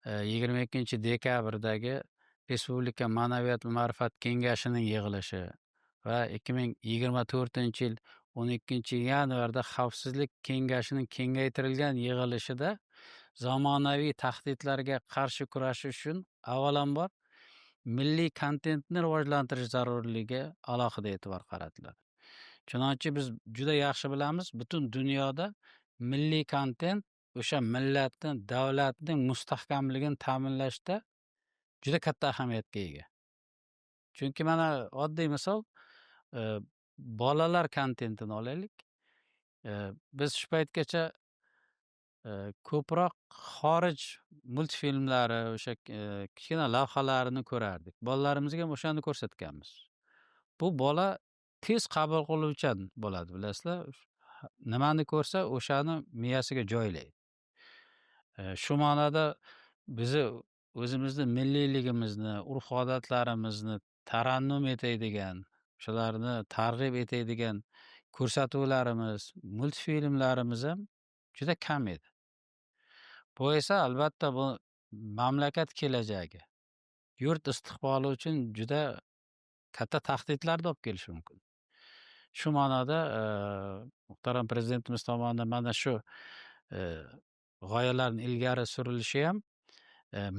22-dekabrdagi Respublika Ma'naviyat va ma'rifat kengashining yig'ilishi va 2024-yil 12-yanvarda Xavfsizlik kengashining kengaytirilgan yig'ilishida zamonaviy tahdidlarga qarshi kurashish uchun avvalambor milliy kontentni rivojlantirish zarurligiga alohida e'tibor qaratiladi. Chunonchi biz juda yaxshi bilamiz, butun dunyoda milliy kontent o'sha millatni, davlatning mustahkamligini ta'minlashda juda katta ahamiyatga ega. Chunki mana oddiy misol, bolalar kontentini olaylik. Biz shu paytgacha ko'proq xorij multfilmlari, o'sha kichkina lavhalarini ko'rardik. Bolalarimizga ham o'shani ko'rsatganmiz. Bu bola tez qabul qiluvchan bo'ladi, bilasizlar. Nimani ko'rsa o'shani miyasiga joylaydi. Shu ma'noda bizni o'zimizni milliyligimizni, urf-odatlarimizni tarannum etadigan, shularni targ'ib etadigan ko'rsatuvlarimiz, multfilmlarimiz ham juda kam edi. Bu esa albatta bu mamlakat kelajagi, yurt istiqboli uchun juda katta tahdidlarni olib kelishi mumkin. Shu ma'noda muhtaram prezidentimiz tomonidan mana shu g'oyalarni ilgari surilishi ham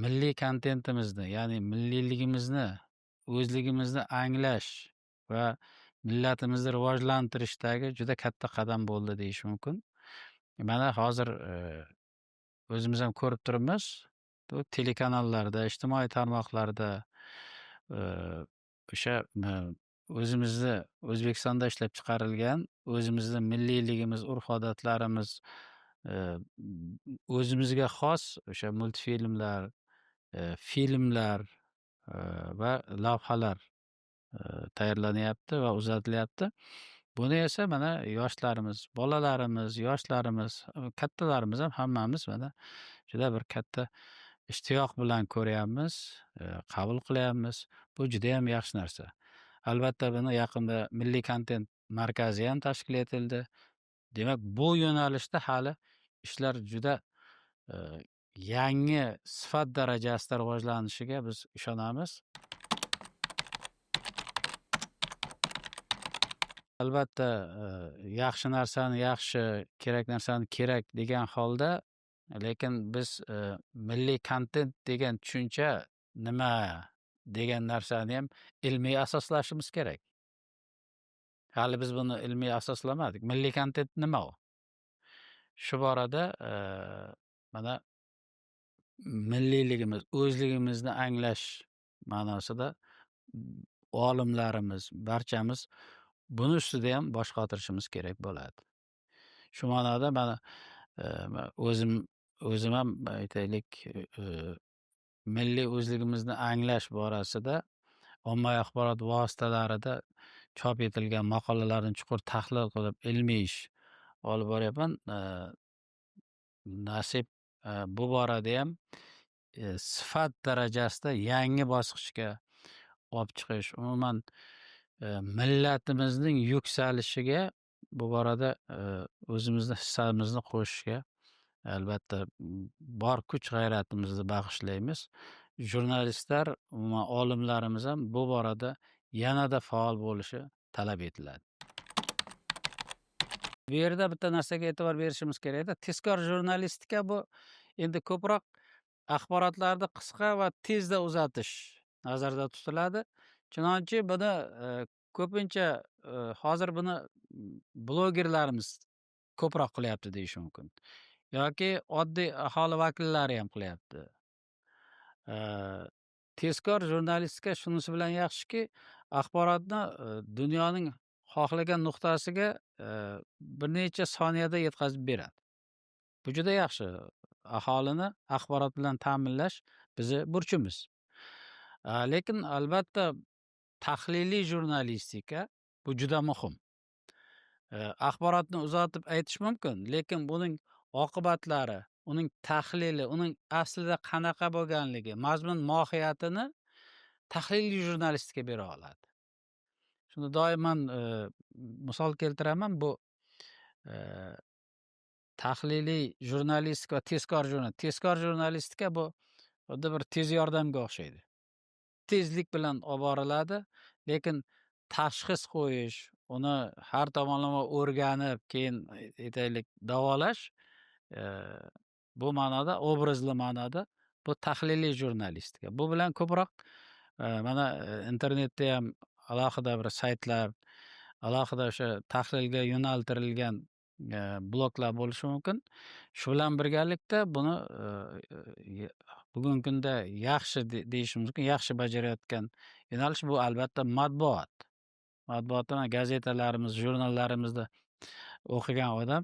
milliy kontentimizni, ya'ni milliyligimizni, o'zligimizni anglash va millatimizni rivojlantirishdagi juda katta qadam bo'ldi deyish mumkin. Mana hozir o'zimiz ham ko'rib turibmiz, bu telekanallarda, ijtimoiy tarmoqlarda o'sha o'zimizni O'zbekistonda ishlab chiqarilgan, o'zimizni milliyligimiz, urf-odatlarimiz, o'zimizga xos o'sha multfilmlar, filmlar va lavhalar tayyorlanyapti va uzatilyapti. Buni esa mana yoshlarimiz, bolalarimiz, yoshlarimiz, kattalarimiz ham hammamiz mana juda bir katta ishtiyoq bilan ko'ryapmiz, qabul qilyapmiz. Bu juda ham yaxshi narsa. Albatta buni yaqinda milliy kontent markazi ham tashkil etildi. Demak, bu yo'nalishda hali ishlar juda yangi sifat darajasida rivojlanishiga biz ishonamiz. Albatta, yaxshi narsani yaxshi, kerak narsani kerak degan holda, lekin biz milliy kontent degan tushuncha nima degan narsani ham ilmiy asoslashimiz kerak. Hali biz buni ilmiy asoslamadik. Milliy kontent nima u? Shu borada mana milliyligimiz, o'zligimizni anglash ma'nosida olimlarimiz, barchamiz buni ustida ham bosh qotirishimiz kerak bo'ladi. Shu ma'noda mana o'zim ham aytaylik, milliy o'zligimizni anglash borasida ommaviy axborot vositalarida chop etilgan maqolalarni chuqur tahlil qilib, ilmiy ish olib boryapman. Nasib bu borada ham sifat darajasida yangi bosqichga olib chiqish, umuman millatimizning yuksalishiga bu borada o'zimizni hissamizni qo'shishga albatta bor kuch-g'ayratimizni bag'ishlaymiz. Jurnalistlar, umuman olimlarimiz ham bu borada yanada faol bo'lishi talab etiladi. Bu yerda bitta narsaga e'tibor berishimiz kerak-da. Tezkor jurnalistika bu endi ko'proq axborotlarni qisqa va tezda uzatish nazarda tutiladi. Chunonchi buni ko'pincha hozir buni blogerlarimiz ko'proq qilyapti deyish mumkin. Yoki oddiy aholi vakillari ham qilyapti. Tezkor jurnalistika shunisi bilan yaxshiki, axborotni dunyoning xohlagan nuqtasiga bir necha soniyada yetkazib beradi. Bu juda yaxshi. Aholini axborot bilan ta'minlash bizni burchimiz. Lekin albatta tahliliy jurnalistika bu juda muhim. Axborotni uzatib aytish mumkin, lekin buning oqibatlari, uning tahlili, uning aslida qanaqa bo'lganligi, mazmun mohiyatini tahliliy jurnalistika bera oladi. Shuni doim misol keltiraman. Bu tahliliy jurnalistika va tezkor jurnalistika bu xuddi bir tez yordamga o'xshaydi. Tezlik bilan olib boriladi, lekin tashxis qo'yish, uni har tomonlama o'rganib, keyin aytaylik davolash, bu ma'noda, obrazli ma'noda bu tahliliy jurnalistika. Bu bilan ko'proq mana internetda ham alohida bir saytlar, alohida o'sha tahlilga yo'naltirilgan bloklar bo'lishi mumkin. Shu bilan birgalikda buni bugungi kunda yaxshi deyishimiz mumkin, yaxshi bajarayotgan yo'nalish bu albatta matbuot. Matbuotda gazetalarimiz, jurnallarimizda o'qigan odam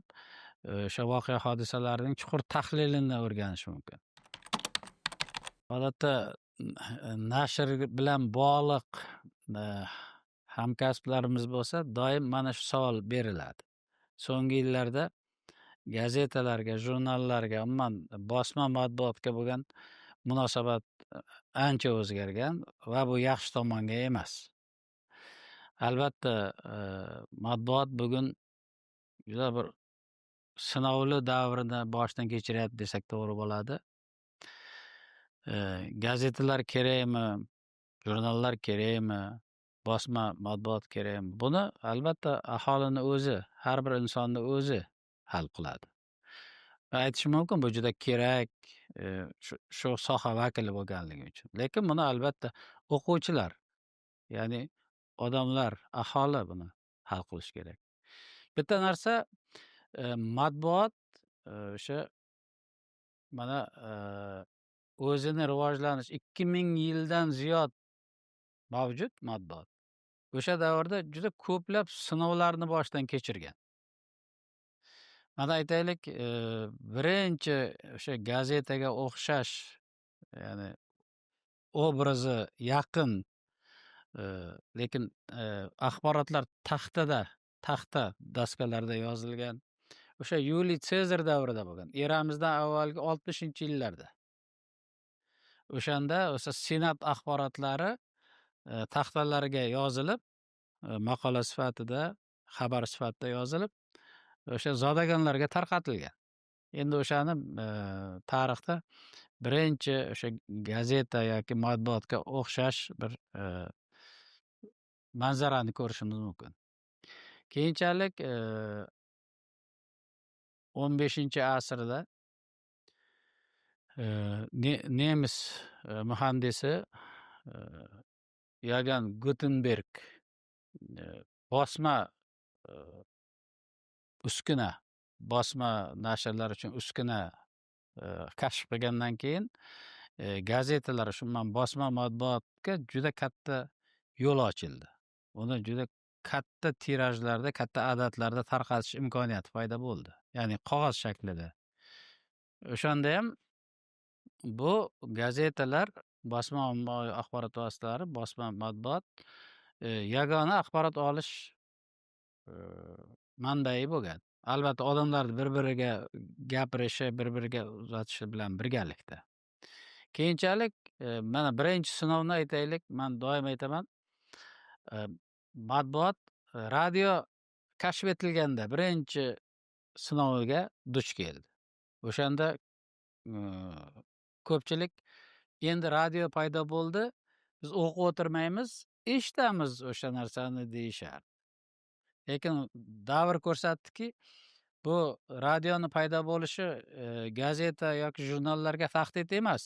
o'sha voqea hodisalarning chuqur tahlilini o'rganishi mumkin. Odatda nashr bilan bog'liq hamkasblarimiz bo'lsa, doim mana shu savol beriladi. So'nggi yillarda gazetalarga, jurnallarga, umuman bosma matbuotga bo'lgan munosabat ancha o'zgargan va bu yaxshi tomonga emas. Albatta, matbuot bugun juda bir sinovli davrini boshdan kechiryapti desak to'g'ri bo'ladi. Gazetalar kerakmi, jurnallar kerakmi, bosma matbuot kerakmi? Buni albatta aholini o'zi, har bir insonni o'zi hal qiladi. Va aytishim mumkin, bu juda kerak, shu soha vakili bo'lganligi uchun. Lekin buni albatta o'quvchilar, ya'ni odamlar, aholi buni hal qilish kerak. Bitta narsa, matbuot o'sha mana o'zini rivojlanish 2000 yildan ziyod mavjud matbuot. O'sha davrda juda ko'plab sinovlarni boshdan kechirgan. Mana aytaylik, birinchi o'sha gazetaga o'xshash, ya'ni obrazi yaqin, lekin axborotlar taxta daskalarda yozilgan o'sha Yuliy Sezar davrida bo'lgan. Eramizdan avvalgi 60-yillarda. O'shanda o'sha senat axborotlari taxtalarga yozilib, maqola sifatida, xabar sifatida yozilib, o'sha zodagonlarga tarqatilgan. Endi o'shani tarixda birinchi o'sha gazeta yoki matbuotga o'xshash bir manzarani ko'rishimiz mumkin. Keyinchalik 15-asrda nemis muhandisi Yogan Gutenberg bosma uskuna, bosma nashrlar uchun uskuna kashf qilgandan keyin gazetalar, shuman bosma matbuotga juda katta yo'l ochildi. Uni juda katta tirajlarda, katta adadlarda tarqatish imkoniyati paydo bo'ldi. Ya'ni qog'oz shaklida. O'shanda ham bu gazetalar, bosma axborot vositalari, bosma matbuot yagona axborot olish manbai bo'lgan. Albatta odamlar bir-biriga gapirishi, bir-biriga uzatishi bilan birgalikda. Keyinchalik mana birinchi sinovni aytaylik, men doim aytaman, matbuot radio kashf etilganda birinchi sinoviga duch keldi. O'shanda ko'pchilik endi radio paydo bo'ldi, biz o'qib o'tirmaymiz, eshitamiz o'sha narsani deyishar. Lekin davr ko'rsatdiki, bu radioni paydo bo'lishi gazeta yoki jurnallarga tahdid emas.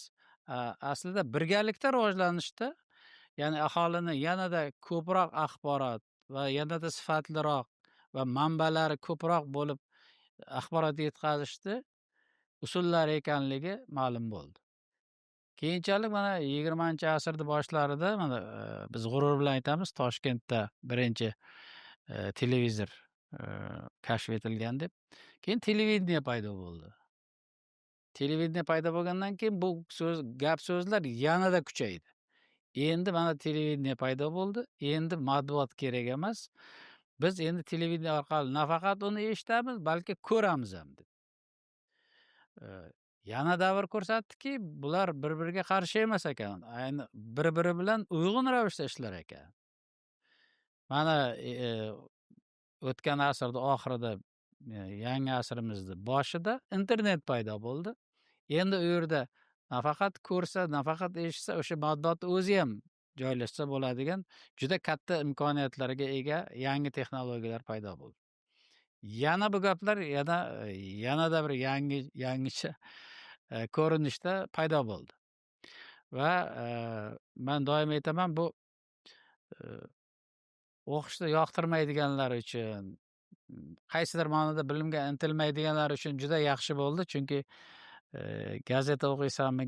Aslida birgalikda rivojlanishda, ya'ni aholini yanada ko'proq axborot va yanada sifatliroq va manbalari ko'proq bo'lib axborot yetkazishdi usullari ekanligi ma'lum bo'ldi. Keyinchalik mana 20-asrning boshlarida mana biz g'urur bilan aytamiz, Toshkentda birinchi televizor kashf etilgan deb. Keyin televideniya paydo bo'ldi. Televideniya paydo bo'lgandan keyin bu gap so'zlar yanada kuchaydi. Endi mana televideniya paydo bo'ldi. Endi matbuot kerak emas. Biz endi televideniya orqali nafaqat uni eshitamiz, balki ko'ramiz ham deb. Yana davr ko'rsatdiki, bular bir-biriga qarshi emas ekan. Ayni bir-biri bilan uyg'un ravishda ishlar ekan. Mana o'tgan asrning oxirida, yangi asrimizning boshida internet paydo bo'ldi. Endi u yerda nafaqat ko'rsa, nafaqat eshitsa, o'sha matbuotni o'zi ham joylashsa bo'ladigan juda katta imkoniyatlarga ega yangi texnologiyalar paydo bo'ldi. Yana bu gaplar yanada bir yangicha ko'rinishda paydo bo'ldi. Va men doim aytaman, bu o'qishni yoqtirmaydiganlar uchun, qaysidir ma'noda bilimga intilmaydiganlar uchun juda yaxshi bo'ldi. Chunki, gazeta o'qiysanmi,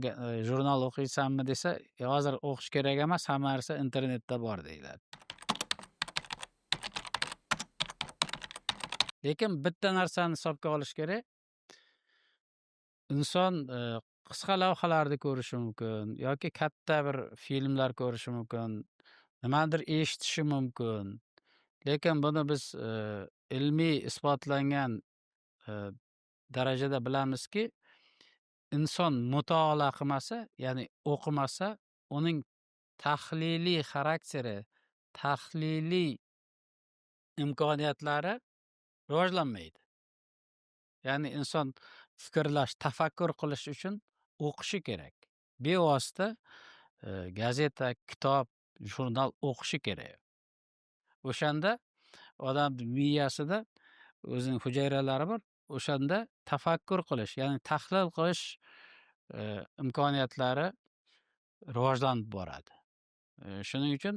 jurnal o'qiysanmi desa, hozir o'qish kerak emas, hamma narsa internetda bor deyiladi. Lekin bitta narsani hisobga olish kerak. Inson, qisqa lavhalarni ko'rishi mumkin yoki katta bir filmlar ko'rishi mumkin, nimadir eshitishi mumkin. Lekin buni biz, ilmiy isbotlangan, darajada bilamizki, inson mutolaa qilmasa, ya'ni o'qimasa, uning tahliliy xarakteri, tahliliy imkoniyatlari rivojlanmaydi. Ya'ni inson fikrlash, tafakkur qilish uchun o'qishi kerak. Bevosita, gazeta, kitob, jurnal o'qishi kerak. O'shanda odam miyasida o'zining hujayralari bor. O'shanda tafakkur qilish, ya'ni tahlil qilish, imkoniyatlari rivojlanib boradi. Shuning uchun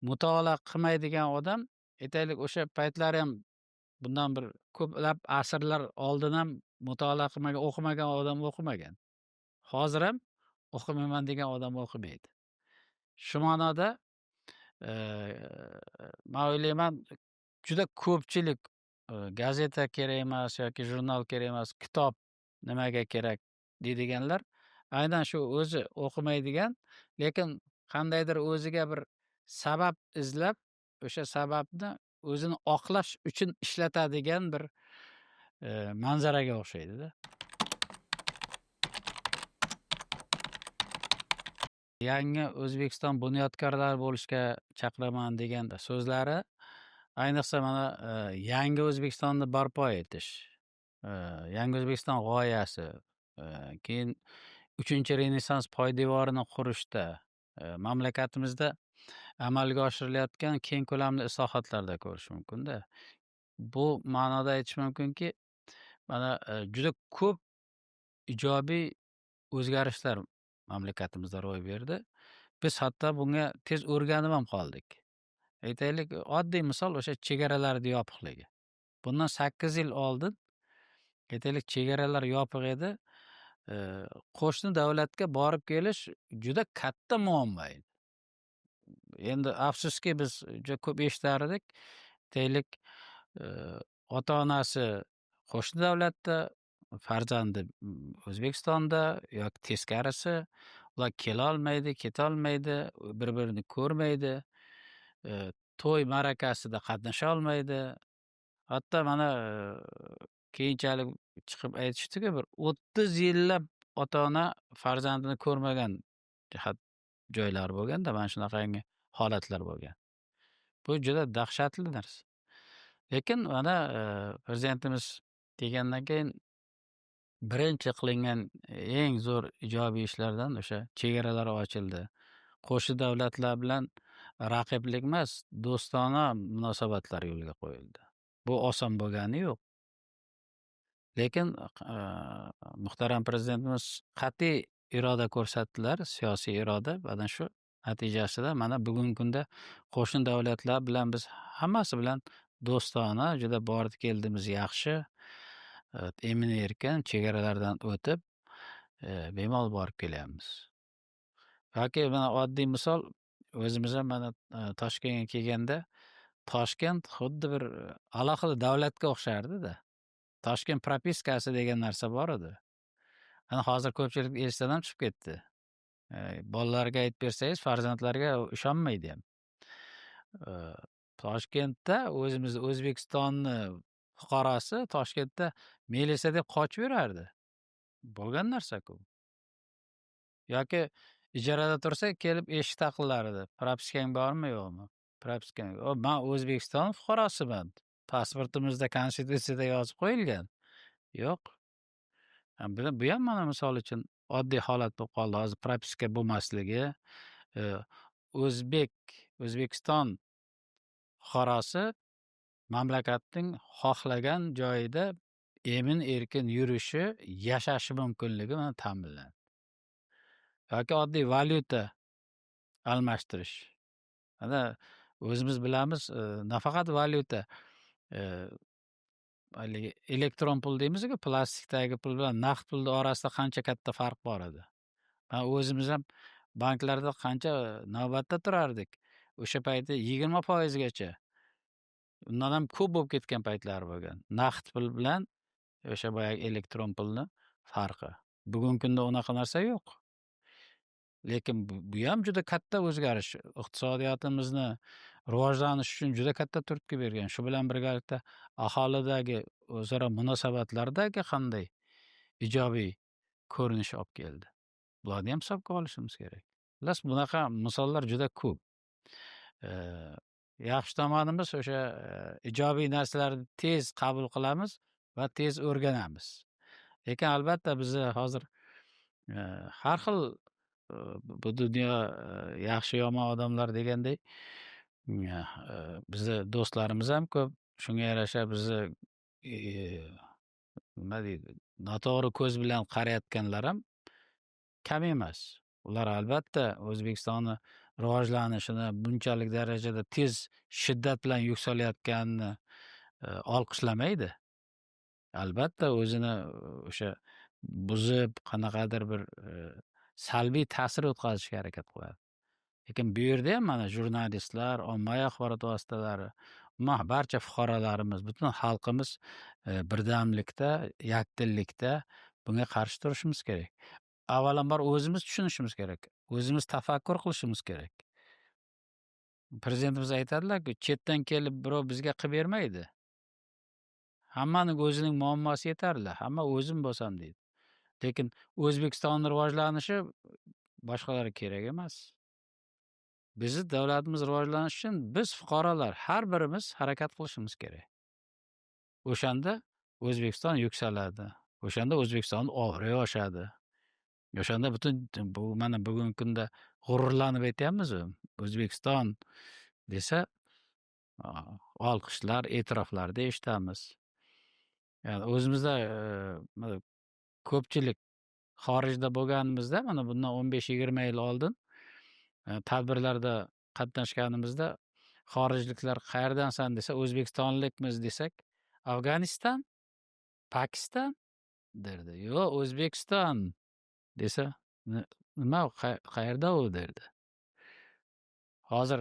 mutolaa qilmaydigan odam, aytaylik, o'sha paytlari ham bundan bir ko'plab asrlar oldin ham mutolaa qilmagan, o'qimagan odam o'qimagan. Hozir ham o'qimayman degan odam o'qimaydi. Shu ma'noda, men o'ylayman, juda ko'pchilik, gazeta kerak emas yoki jurnal kerak emas, kitob nimaga kerak deydiganlar aynan shu o'zi o'qimaydigan, lekin qandaydir o'ziga bir sabab izlab, o'sha sababni o'zini oqlash uchun ishlatadigan bir, manzaraga o'xshaydi-da. Yangi O'zbekiston bunyodkorlari bo'lishga chaqiraman degan so'zlari, ayniqsa mana, yangi O'zbekistonni barpo etish, yangi O'zbekiston g'oyasi, keyin 3-renessans poydevorini qurishda, mamlakatimizda amalga oshirilayotgan keng ko'lamli islohotlarda ko'rish mumkin-da. Bu ma'noda aytish mumkinki, mana, juda ko'p ijobiy o'zgarishlar mamlakatimizda ro'y berdi. Biz hatto bunga tez o'rganib ham qoldik. Aytaylik, oddiy misol o'sha chegaralarni yopiqligi. Bundan 8 yil oldin, aytaylik, chegaralar yopiq edi. Qo'shni davlatga borib kelish juda katta muammo edi. Endi afsuski biz juda ko'p eshitardik. Aytaylik, ota-onasi qo'shni davlatda, farzandi O'zbekistonda yoki teskarisi, ular kelolmaydi, ketolmaydi, bir-birini ko'rmaydi, to'y ma'rakasida qatnasha olmaydi. Hatto mana, keyinchalik chiqib aytishdi-ku, bir 30 yillab ota-ona farzandini ko'rmagan joylari bo'lganda, mana shunaqangi holatlar bo'lgan. Bu juda dahshatli narsa. Lekin mana, prezidentimiz kelgandan keyin birinchi qilingan eng zo'r ijobiy ishlardan o'sha chegaralar ochildi. Qo'shni davlatlar bilan raqiblik emas, do'stona munosabatlar yo'lga qo'yildi. Bu oson bo'lgani yo'q. Lekin, muhtaram prezidentimiz qat'iy iroda ko'rsatdilar, siyosiy iroda. Mana shu natijasida mana bugungi kunda qo'shni davlatlar bilan biz hammasi bilan do'stona, juda bordi-keldimiz yaxshi, emin-erkin chegaralardan o'tib, bemalol borib kelyapmiz. Yoki mana oddiy misol, o'zimiz ham mana, Toshkentga kelganda, Toshkent xuddi bir alohida davlatga o'xshardi-da. Toshkent propiskasi degan narsa bor edi. Ana hozir ko'pchilik esdan ham chiqib ketdi. Bolalarga aytib bersangiz, farzandlarga ishonmaydi ham. Toshkentda o'zimiz O'zbekistonni fuqarosi Toshkentda melisa deb qochib yurardi. Bo'lgan narsa-ku. Yoki ijarada tursa, kelib eshik taqillar edi. Propiskang bormi, yo'qmi? Propiskang. Men O'zbekiston fuqarosiman. Pasportimizda, konstitutsiyada yozib qo'yilgan. Yo'q. Bu ham mana misol uchun oddiy holat bo'lib qoldi. Hozir propiska bo'lmasligi, O'zbekiston fuqarosi mamlakatning xohlagan joyida emin-erkin yurishi, yashashi mumkinligi bilan ta'minlanadi. Yoki oddiy valyuta almashtirish. Mana O'zimiz bilamiz, nafaqat valyuta, eee, haligi elektron pul deymizku, plastikdagi pul bilan naqd pulni orasida qancha katta farq bor edi. O'zimiz ham banklarda qancha navbatda turardik. O'sha payti 20% gacha, undan ham ko'p bo'lib ketgan paytlari bo'lgan. Naqd pul bilan o'sha boyagi elektron pulni farqi. Bugungi kunda unaqa narsa yo'q. Lekin bu ham juda katta o'zgarish. Iqtisodiyotimizni rivojlanish uchun juda katta turtki bergan. Shu bilan birgalikda aholidagi o'zaro munosabatlardagi qanday ijobiy ko'rinish olib keldi. Bularni ham hisobga olishimiz kerak. Xullas, bunaqa misollar juda ko'p. Yaxshi tomonimiz o'sha ijobiy narsalarni tez qabul qilamiz va tez o'rganamiz. Lekin albatta bizni hozir har xil bu dunyo yaxshi yomon odamlar deganday bizni do'stlarimiz ham ko'p. Shunga yarasha bizni nima deydi, noto'g'ri ko'z bilan qarayotganlar ham kam emas. Ular albatta O'zbekistonni rivojlanishini bunchalik darajada tez shiddat bilan yuksalayotganini olqishlamaydi. Albatta o'zini o'sha buzib, qanaqadir bir salbiy ta'sir o'tkazishga harakat qiladi. Lekin bu yerda ham mana jurnalistlar, ommaviy axborot vositalari, umuman barcha fuqarolarimiz, butun xalqimiz birdamlikda, yakdillikda bunga qarshi turishimiz kerak. Avvalambor o'zimiz tushunishimiz kerak. O'zimiz tafakkur qilishimiz kerak. Prezidentimiz aytadilar-ku, chetdan kelib birov bizga qilib bermaydi. Hammaning o'zining muammosi yetarli. Hamma o'zim bo'lsam deydi. Lekin O'zbekistonning rivojlanishi boshqalarga kerak emas. Bizni davlatimiz rivojlanishi uchun biz fuqarolar har birimiz harakat qilishimiz kerak. O'shanda O'zbekiston yuksaladi. O'shanda O'zbekistonning obro'yi oshadi. O'shanda butun bu mana bugungi kunda g'ururlanib aytyapmiz, O'zbekiston desa olqishlar, e'tiroflarni eshitamiz. Ya'ni o'zimizda ko'pchilik xorijda bo'lganimizda, mana bundan 15-20 yil oldin tadbirlarda qatnashganimizda xorijliklar qayerdansan desa, O'zbekistonlikmiz desak, Afg'oniston, Pokiston derdi. Yo'q, O'zbekiston desa, nima qayerda u derdi. Hozir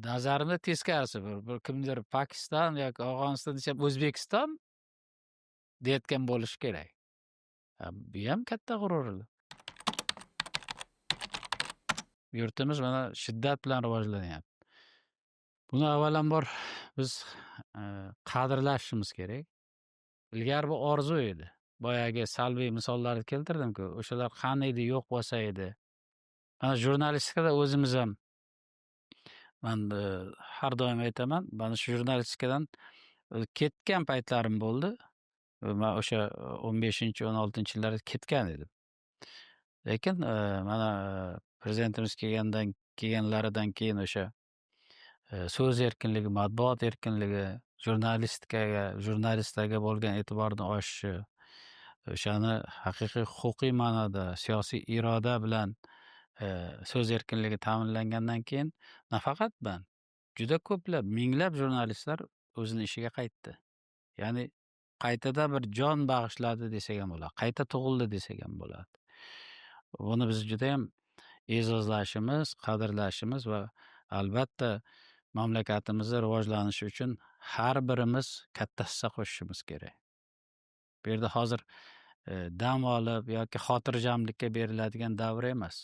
nazarimda teskarisi, bir kimdir Pokiston yoki Afg'oniston desa, O'zbekiston deyotgan bo'lishi kerak. Bu ham katta g'urur. Yurtimiz mana shiddat bilan rivojlanyapti. Buni avvalambor biz qadrlashimiz kerak. Ilgari bu orzu edi. Boyagi salbiy misollarni keltirdim-ku, o'shalar qani edi, yo'q bo'lsa edi. Mana jurnalistikada o'zimiz ham, men har doim aytaman, mana shu jurnalistikadan ketgan paytlarim bo'ldi. Men o'sha 15-16-yillarda ketgan edim. Lekin mana prezidentimiz kelganlaridan keyin o'sha so'z erkinligi, matbuot erkinligi, jurnalistlarga bo'lgan e'tiborni oshishi, o'shani haqiqiy huquqiy ma'noda siyosiy iroda bilan so'z erkinligi ta'minlangandan keyin nafaqat men, juda ko'plab, minglab jurnalistlar o'zini ishiga qaytdi. Ya'ni qaytada bir jon bag'ishladi desak ham bo'ladi, qayta tug'ildi desak ham bo'ladi. Buni biz juda ham e'zozlashimiz, qadrlashimiz va albatta mamlakatimizni rivojlanishi uchun har birimiz katta hissa qo'shishimiz kerak. Bu yerda hozir dam olib yoki xotirjamlikka beriladigan davr emas.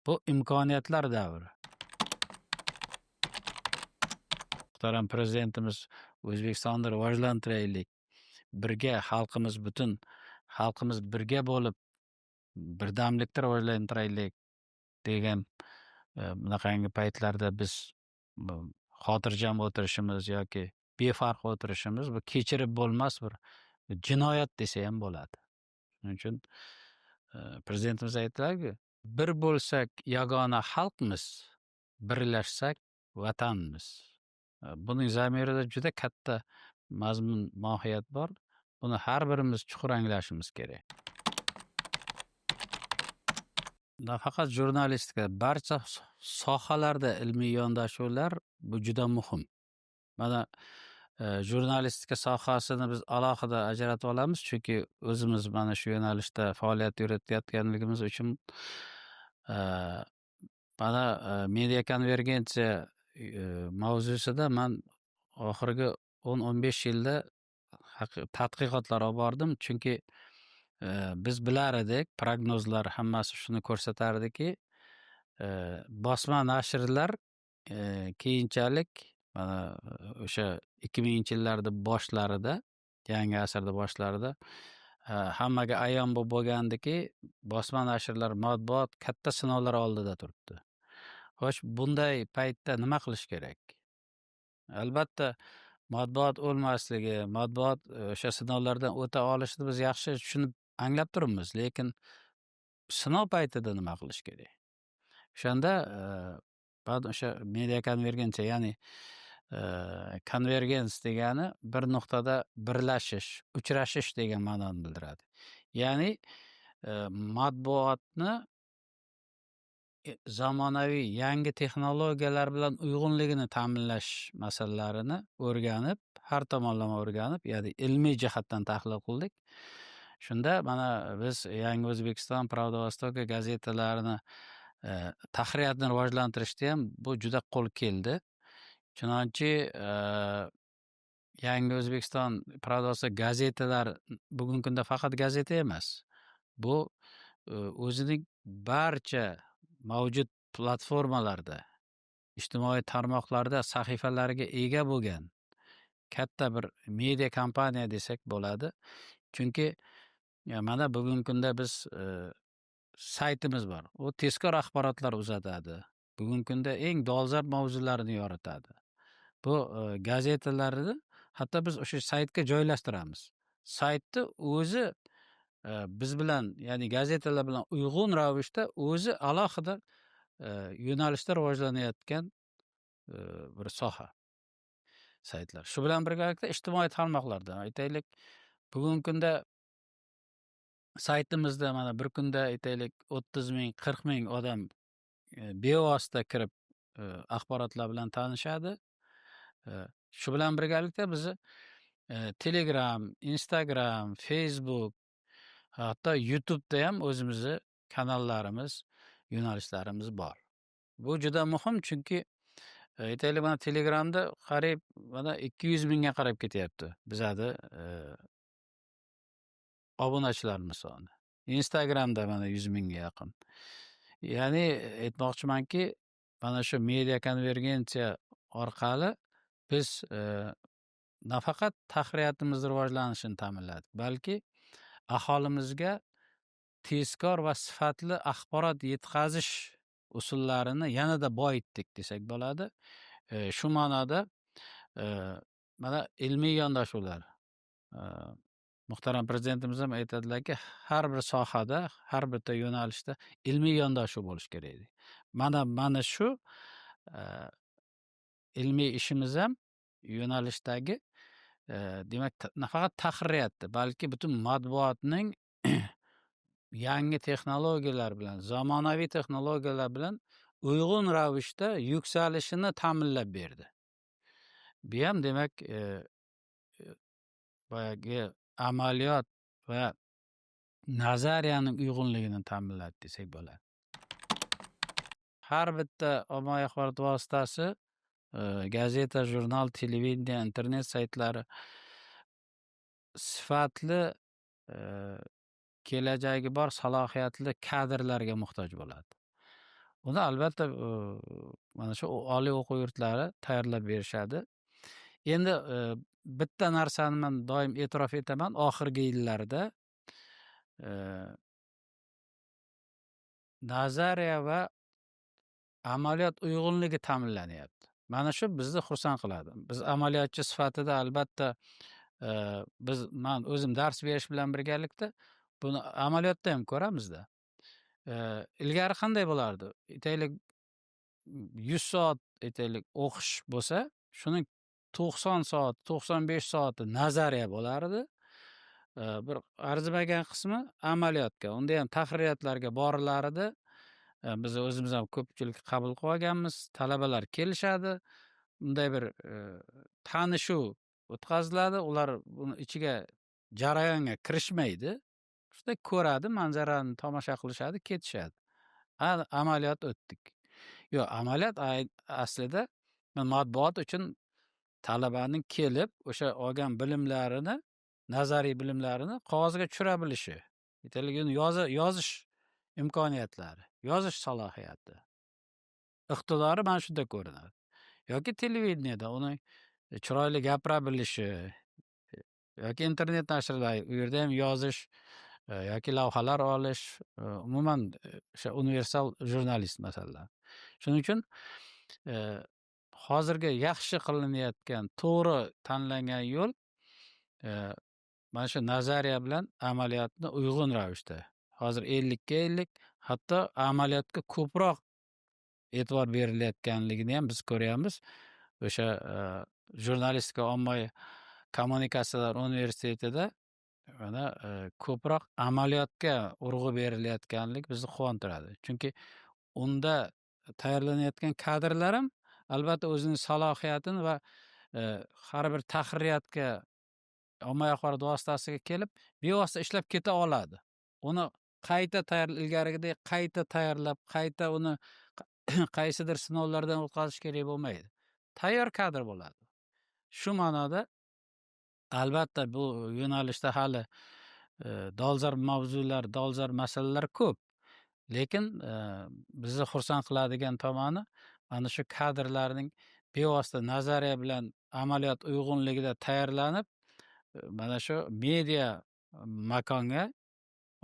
Bu imkoniyatlar davri. Muhtaram prezidentimiz O'zbekistonni rivojlantiraylik. Birga butun xalqimiz birga bo'lib birdamlikda rivojlantiraylik degan bunaqangi paytlarda biz xotirjam o'tirishimiz yoki befarq o'tirishimiz bu kechirib bo'lmas bir jinoyat desa ham bo'ladi. Shuning uchun prezidentimiz aytdilar-ku, bir bo'lsak yagona xalqmiz, birlashsak vatanmiz. Buning zamirida juda katta mazmun, mohiyat bor. Buni har birimiz chuqur anglashimiz kerak. nafaqat jurnalistika, barcha sohalarda ilmiy yondashuvlar bu juda muhim. Mana jurnalistika sohasini biz alohida ajratib olamiz, chunki o'zimiz mana shu yo'nalishda faoliyat yuritayotganligimiz uchun e, mana media konvergensiya mavzusida man oxirgi 10-15 yilda tadqiqotlar olib bordim, chunki biz bilar edik, prognozlar hammasi shuni ko'rsatardiki, bosma nashrlar keyinchalik mana o'sha 2000-yillarni boshlarida, yangi asrni boshlarida hammaga ayon bo'lib bo'lgandiki, bosma nashrlar, matbuot katta sinovlar oldida turibdi. Xo'sh, bunday paytda nima qilish kerak? Albatta, matbuot o'lmasligi, matbuot o'sha sinovlardan o'ta olishni biz yaxshi tushunib, anglab turibmiz, lekin sinov paytida nima qilish kerak? O'shanda o'sha media konvergensiya, ya'ni konvergens degani bir nuqtada birlashish, uchrashish degan ma'noni bildiradi. Ya'ni matbuotni zamonaviy yangi texnologiyalar bilan uyg'unligini ta'minlash masalalarini o'rganib, har tomonlama o'rganib, ya'ni ilmiy jihatdan tahlil qildik. Shunda mana biz Yangi O'zbekiston, Pravda Vostoka gazetalarini tahririyatni rivojlantirishda ham bu juda qo'l keldi. Chunonchi Yangi O'zbekiston, Pravda Vostoka gazetalar bugungi kunda faqat gazeta emas. Bu o'zining barcha mavjud platformalarda, ijtimoiy tarmoqlarda sahifalariga ega bo'lgan katta bir media kompaniya desak bo'ladi. Chunki mana bugungi kunda biz saytimiz bor. U tezkor axborotlar uzatadi. Bugungi kunda eng dolzarb mavzularni yoritadi. Bu gazetalarni hatto biz o'sha saytga joylashtiramiz. Saytni o'zi biz bilan, ya'ni gazetalar bilan uyg'un ravishda o'zi alohida yo'nalishda rivojlanayotgan bir soha saytlar. Shu bilan birgalikda ijtimoiy tarmoqlarda aytaylik, bugungi kunda saytimizda mana bir kunda aytaylik 30 ming, 40 ming odam bevosita kirib axborotlar bilan tanishadi. Shu bilan birgalikda bizni Telegram, Instagram, Facebook, hatto YouTube'da ham o'zimizni kanallarimiz, yo'nalishlarimiz bor. Bu juda muhim, chunki aytaylik mana Telegramda qariyb mana 200 mingga qarab ketyapti bizada obunachilarimiz soni. Instagramda mana 100 mingga yaqin. Ya'ni aytmoqchimanki, mana shu media konvergensiya orqali biz nafaqat tahririyatimiz rivojlanishini ta'minladik, balki aholimizga tezkor va sifatli axborot yetkazish usullarini yanada boyitdik desak bo'ladi. Shu ma'noda mana ilmiy yondashuvlar, muhtaram prezidentimiz ham aytadilarki, har bir sohada, har bitta yo'nalishda ilmiy yondashuv bo'lishi kerak edi. Mana shu ilmiy ishimiz ham yo'nalishdagi demak nafaqat tahririyatda, balki butun matbuotning yangi texnologiyalar bilan, zamonaviy texnologiyalar bilan uyg'un ravishda yuksalishini ta'minlab berdi. Bu ham demak boyagi amaliyot va nazariyaning uyg'unligini ta'minladi desak bo'ladi. Har bitta ommaviy axborot vositasi, gazeta, jurnal, televideniya, internet saytlari sifatli, kelajagi bor salohiyatli kadrlarga muhtoj bo'ladi. Uni albatta mana shu oliy o'quv yurtlari tayyorlab berishadi. Endi bitta narsani men doim e'tirof etaman, oxirgi yillarda nazariya va amaliyot uyg'unligi ta'minlanyapti. Mana shu bizni xursand qiladi. Biz amaliyotchi sifatida albatta man o'zim dars berish bilan birgalikda buni amaliyotda ham ko'ramizda. Ilgari qanday bo'lardi? Aytaylik 100 soat aytaylik o'qish bo'lsa, shuning 90 soat, 95 soati nazariya bo'lardi. Bir arzimagan qismi amaliyotga, unda ham tahririyatlarga borilardi. Biz o'zimiz ham ko'pchilik qabul qilib olganmiz. Talabalar kelishadi. Bunday bir tanishuv o'tkaziladi. Ular buni ichiga jarayonga kirishmaydi. Shunday ko'radi, manzarani tomosha qilishadi, ketishadi. Amaliyot o'tdik. Yo'q, amaliyot aslida matbuot uchun talabaning kelib o'sha olgan bilimlarini, nazariy bilimlarini qog'ozga tushira bilishi, ertaga uni yozish imkoniyatlari, yozish salohiyati, iqtidori mana shunda ko'rinadi. Yoki televideniyeda uni chiroyli gapira bilishi, yoki internet nashrlar, u yerda ham yozish, yoki lavhalar olish, umuman o'sha universal jurnalist masalalar. Shuning uchun hozirgi yaxshi qilinayotgan, to'g'ri tanlangan yo'l mana shu nazariya bilan amaliyotni uyg'un ravishda, hozir 50 ga 50, hatto amaliyotga ko'proq e'tibor berilayotganligini ham biz ko'ryapmiz. O'sha jurnalistika ommaviy kommunikatsiyalar universitetida mana ko'proq amaliyotga urg'u berilayotganlik bizni quvontiradi. Chunki unda tayyorlanayotgan kadrlar ham albatta o'zining salohiyatini va har bir tahririyatga, ommaviy axborot vositasiga kelib bevosita ishlab keta oladi. Uni qayta ilgarigidek qayta tayyorlab, qayta uni qaysidir sinovlardan o'tkazish kerak bo'lmaydi. Tayyor kadr bo'ladi. Shu ma'noda albatta bu yo'nalishda hali dolzarb mavzular, dolzarb masalalar ko'p. Lekin bizni xursand qiladigan tomoni mana shu kadrlarning bevosita nazariya bilan amaliyot uyg'unligida tayyorlanib, mana shu media makonga,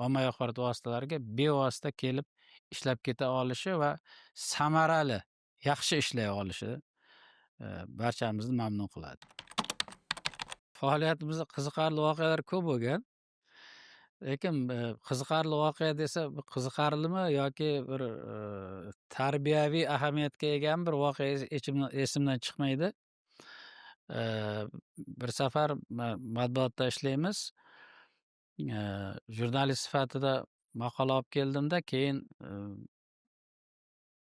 ommaviy axborot vositalariga bevosita kelib ishlab keta olishi va samarali, yaxshi ishlay olishi barchamizni mamnun qiladi. Faoliyatimizda qiziqarli voqealar ko'p bo'lgan. Lekin qiziqarli voqea desa, bu qiziqarlimi yoki bir tarbiyaviy ahamiyatga egami bir voqea esimdan chiqmaydi. Bir safar matbuotda ishlaymiz. Jurnalist sifatida maqola olib keldimda, keyin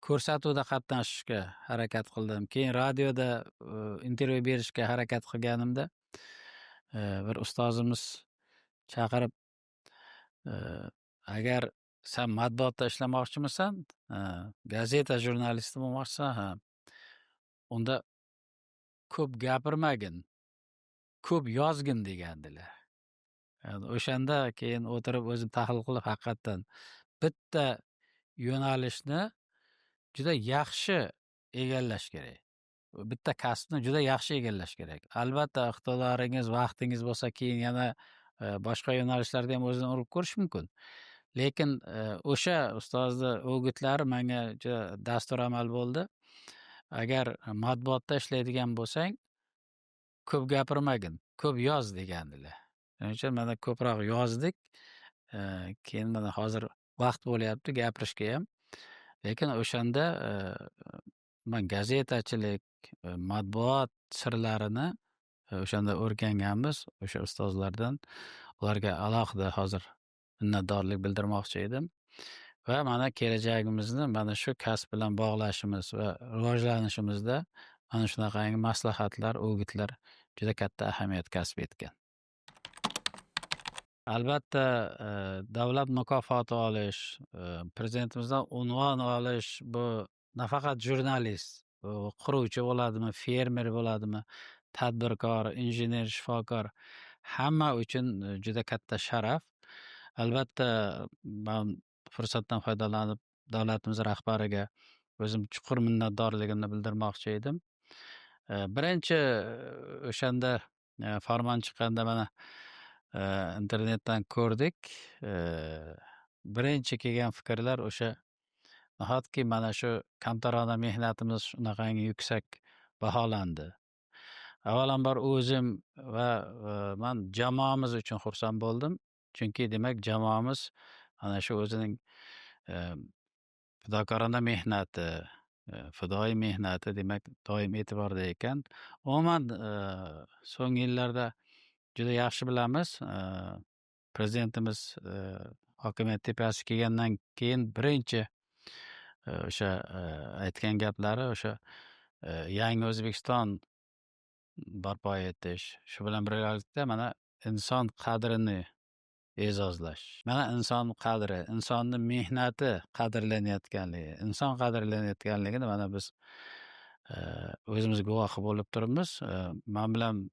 ko'rsatuvda qatnashishga harakat qildim. Keyin radioda intervyu berishga harakat qilganimda bir ustozimiz chaqirib, agar sen matbuotda ishlamoqchimisan, gazeta jurnalisti bo'lmoqchisan, unda ko'p gapirmagin, ko'p yozgin degandilar. O'shanda keyin o'tirib o'zim tahlil qilib, haqiqatdan bitta yo'nalishni juda yaxshi egallash kerak. Bitta kasbni juda yaxshi egallash kerak. Albatta iqtidoringiz, vaqtingiz bo'lsa, keyin yana boshqa yo'nalishlarda ham o'zini urib ko'rish mumkin. Lekin o'sha ustozni o'gitlari menga juda dasturamal bo'ldi. Agar matbuotda ishlaydigan bo'lsang, ko'p gapirmagin, ko'p yoz degandilar. Shuning uchun mana ko'proq yozdik. Keyin mana hozir vaqt bo'lyapti gapirishga ham. Lekin o'shanda men gazetachilik, matbuot sirlarini o'shanda o'rganganmiz. O'sha ustozlardan ularga alohida hozir minnatdorlik bildirmoqchi edim. Va mana kelajagimizni mana shu kasb bilan bog'lashimiz va rivojlanishimizda mana shunaqangi maslahatlar, o'gitlar juda katta ahamiyat kasb etgan. Albatta davlat mukofoti olish, prezidentimizdan unvon olish, bu nafaqat jurnalist, bu quruvchi bo'ladimi, fermer bo'ladimi, tadbirkor, injener, shifokor, hamma uchun juda katta sharaf. Albatta men fursatdan foydalanib davlatimiz rahbariga o'zim chuqur minnatdorligimni bildirmoqchi edim. Birinchi o'shanda farmon chiqqanda mana internetdan ko'rdik. Birinchi kelgan fikrlar o'sha nahotki mana shu kamtarona mehnatimiz shunaqangi yuksak baholandi. Avvalambor o'zim va men jamoamiz uchun xursand bo'ldim. Chunki demak jamoamiz mana shu o'zining fidokorona mehnati, fidoyi mehnati demak doim e'tiborda ekan. Umuman so'nggi yillarda juda yaxshi bilamiz. Prezidentimiz hokimiyat tepasiga kelgandan keyin birinchi o'sha aytgan gaplari o'sha yangi O'zbekiston barpo etish, shu bilan birgalikda mana inson qadrini e'zozlash. Mana inson qadri, insonni mehnati qadrlanayotganligi, inson qadrlanayotganligini mana biz o'zimiz guvohi bo'lib turibmiz. Man bilan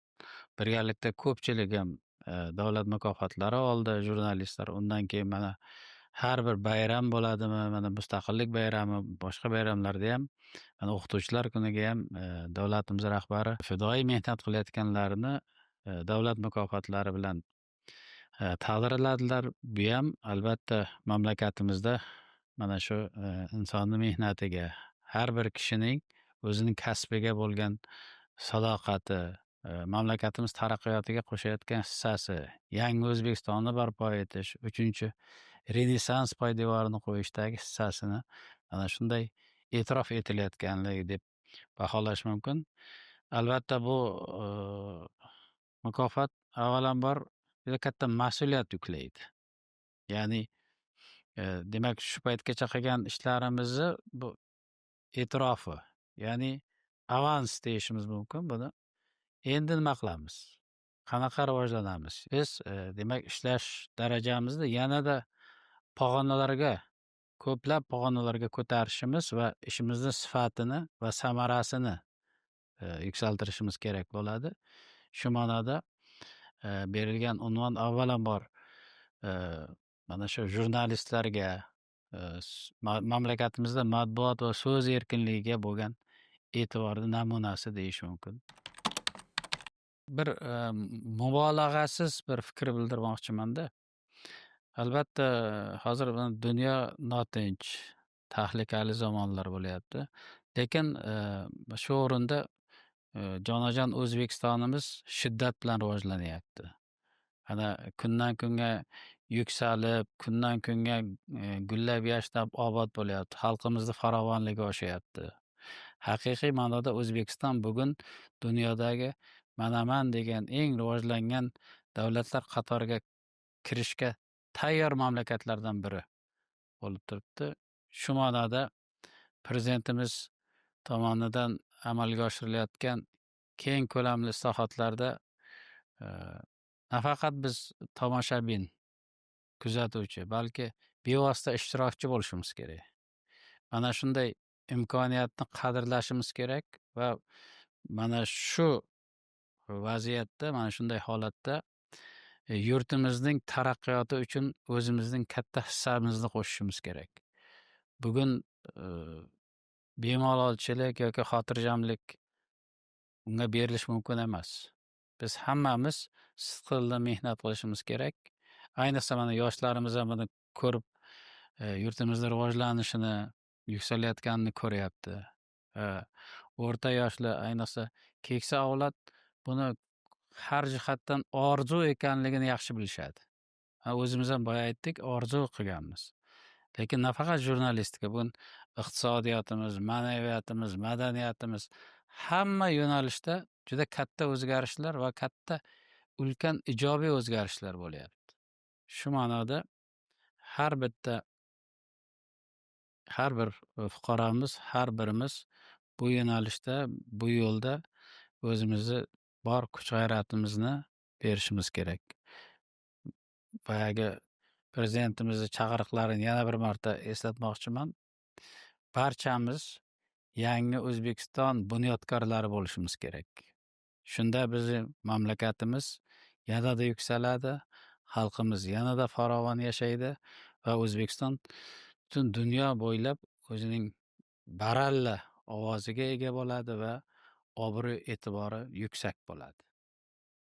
birgalikda ko'pchilik ham davlat mukofotlari oldi jurnalistlar. Undan keyin mana har bir bayram bo'ladimi, mana Mustaqillik bayrami, boshqa bayramlarda ham mana o'qituvchilar kuniga ham davlatimiz rahbari fidoyi mehnat qilayotganlarini davlat mukofotlari bilan taqdirladilar. Bu ham albatta mamlakatimizda mana shu insonni mehnatiga, har bir kishining o'zining kasbiga bo'lgan sadoqati, mamlakatimiz taraqqiyotiga qo'shayotgan hissasi, yangi O'zbekistonni barpo etish, 3-renessans poydevorini qo'yishdagi hissasini mana shunday e'tirof etilayotganligi deb baholash mumkin. Albatta bu mukofot avvalambor juda katta mas'uliyat yuklaydi. Ya'ni demak shu paytgacha qilgan ishlarimizni bu e'tirofi, ya'ni avans deyishimiz mumkin buni. Endi nima qilamiz? Qanaqa rivojlanamiz? Biz demak ishlash darajamizni yanada pog'onalarga, ko'plab pog'onalarga ko'tarishimiz va ishimizni sifatini va samarasini yuksaltirishimiz kerak bo'ladi. Shu ma'noda berilgan unvon avvalambor mana shu jurnalistlarga, mamlakatimizda matbuot va so'z erkinligiga bo'lgan e'tiborni namunasi deyish mumkin. Bir mubolag'asiz bir fikr bildirmoqchimanda. Albatta hozir dunyo notinch, tahlikali zamonlar bo'lyapti. Lekin shu o'rinda jonajon O'zbekistonimiz shiddat bilan rivojlanyapti. Ana kundan kunga yuksalib, kundan kunga gullab yashnab obod bo'lyapti. Xalqimizni farovonligi oshyapti. Haqiqiy ma'noda O'zbekiston bugun dunyodagi manaman degan eng rivojlangan davlatlar qatoriga kirishga tayyor mamlakatlardan biri bo'lib turibdi. Shu ma'noda prezidentimiz tomonidan amalga oshirilayotgan keng ko'lamli islohotlarda nafaqat biz tomoshabin, kuzatuvchi, balki bevosita ishtirokchi bo'lishimiz kerak. Mana shunday imkoniyatni qadrlashimiz kerak va mana shu vaziyatda, mana shunday holatda yurtimizning taraqqiyoti uchun o'zimizning katta hissamizni qo'shishimiz kerak. Bugun bemalolchilik yoki xotirjamlik unga berilish mumkin emas. Biz hammamiz sidqidilda mehnat qilishimiz kerak. Ayniqsa mana yoshlarimiz ham buni ko'rib yurtimizni rivojlanishini, yuksalayotganini ko'ryapti. O'rta yoshli, ayniqsa keksa avlod buni har jihatdan orzu ekanligini yaxshi bilishadi. O'zimiz ham boya aytdik, orzu qilganmiz. Lekin nafaqat jurnalistika, bugun iqtisodiyotimiz, ma'naviyatimiz, madaniyatimiz hamma yo'nalishda juda katta o'zgarishlar va katta ulkan ijobiy o'zgarishlar bo'lyapti. Shu ma'noda har bir fuqaromiz, har birimiz bu yo'nalishda, bu yo'lda o'zimizni bor kuch-g'ayratimizni berishimiz kerak. Boyagi prezidentimizni chaqiriqlarini yana bir marta eslatmoqchiman. Barchamiz yangi O'zbekiston bunyodkorlari bo'lishimiz kerak. Shunda bizning mamlakatimiz yanada yuksaladi, xalqimiz yanada farovon yashaydi va O'zbekiston butun dunyo bo'ylab o'zining baralla ovoziga ega bo'ladi va obro' e'tibori yuksak bo'ladi.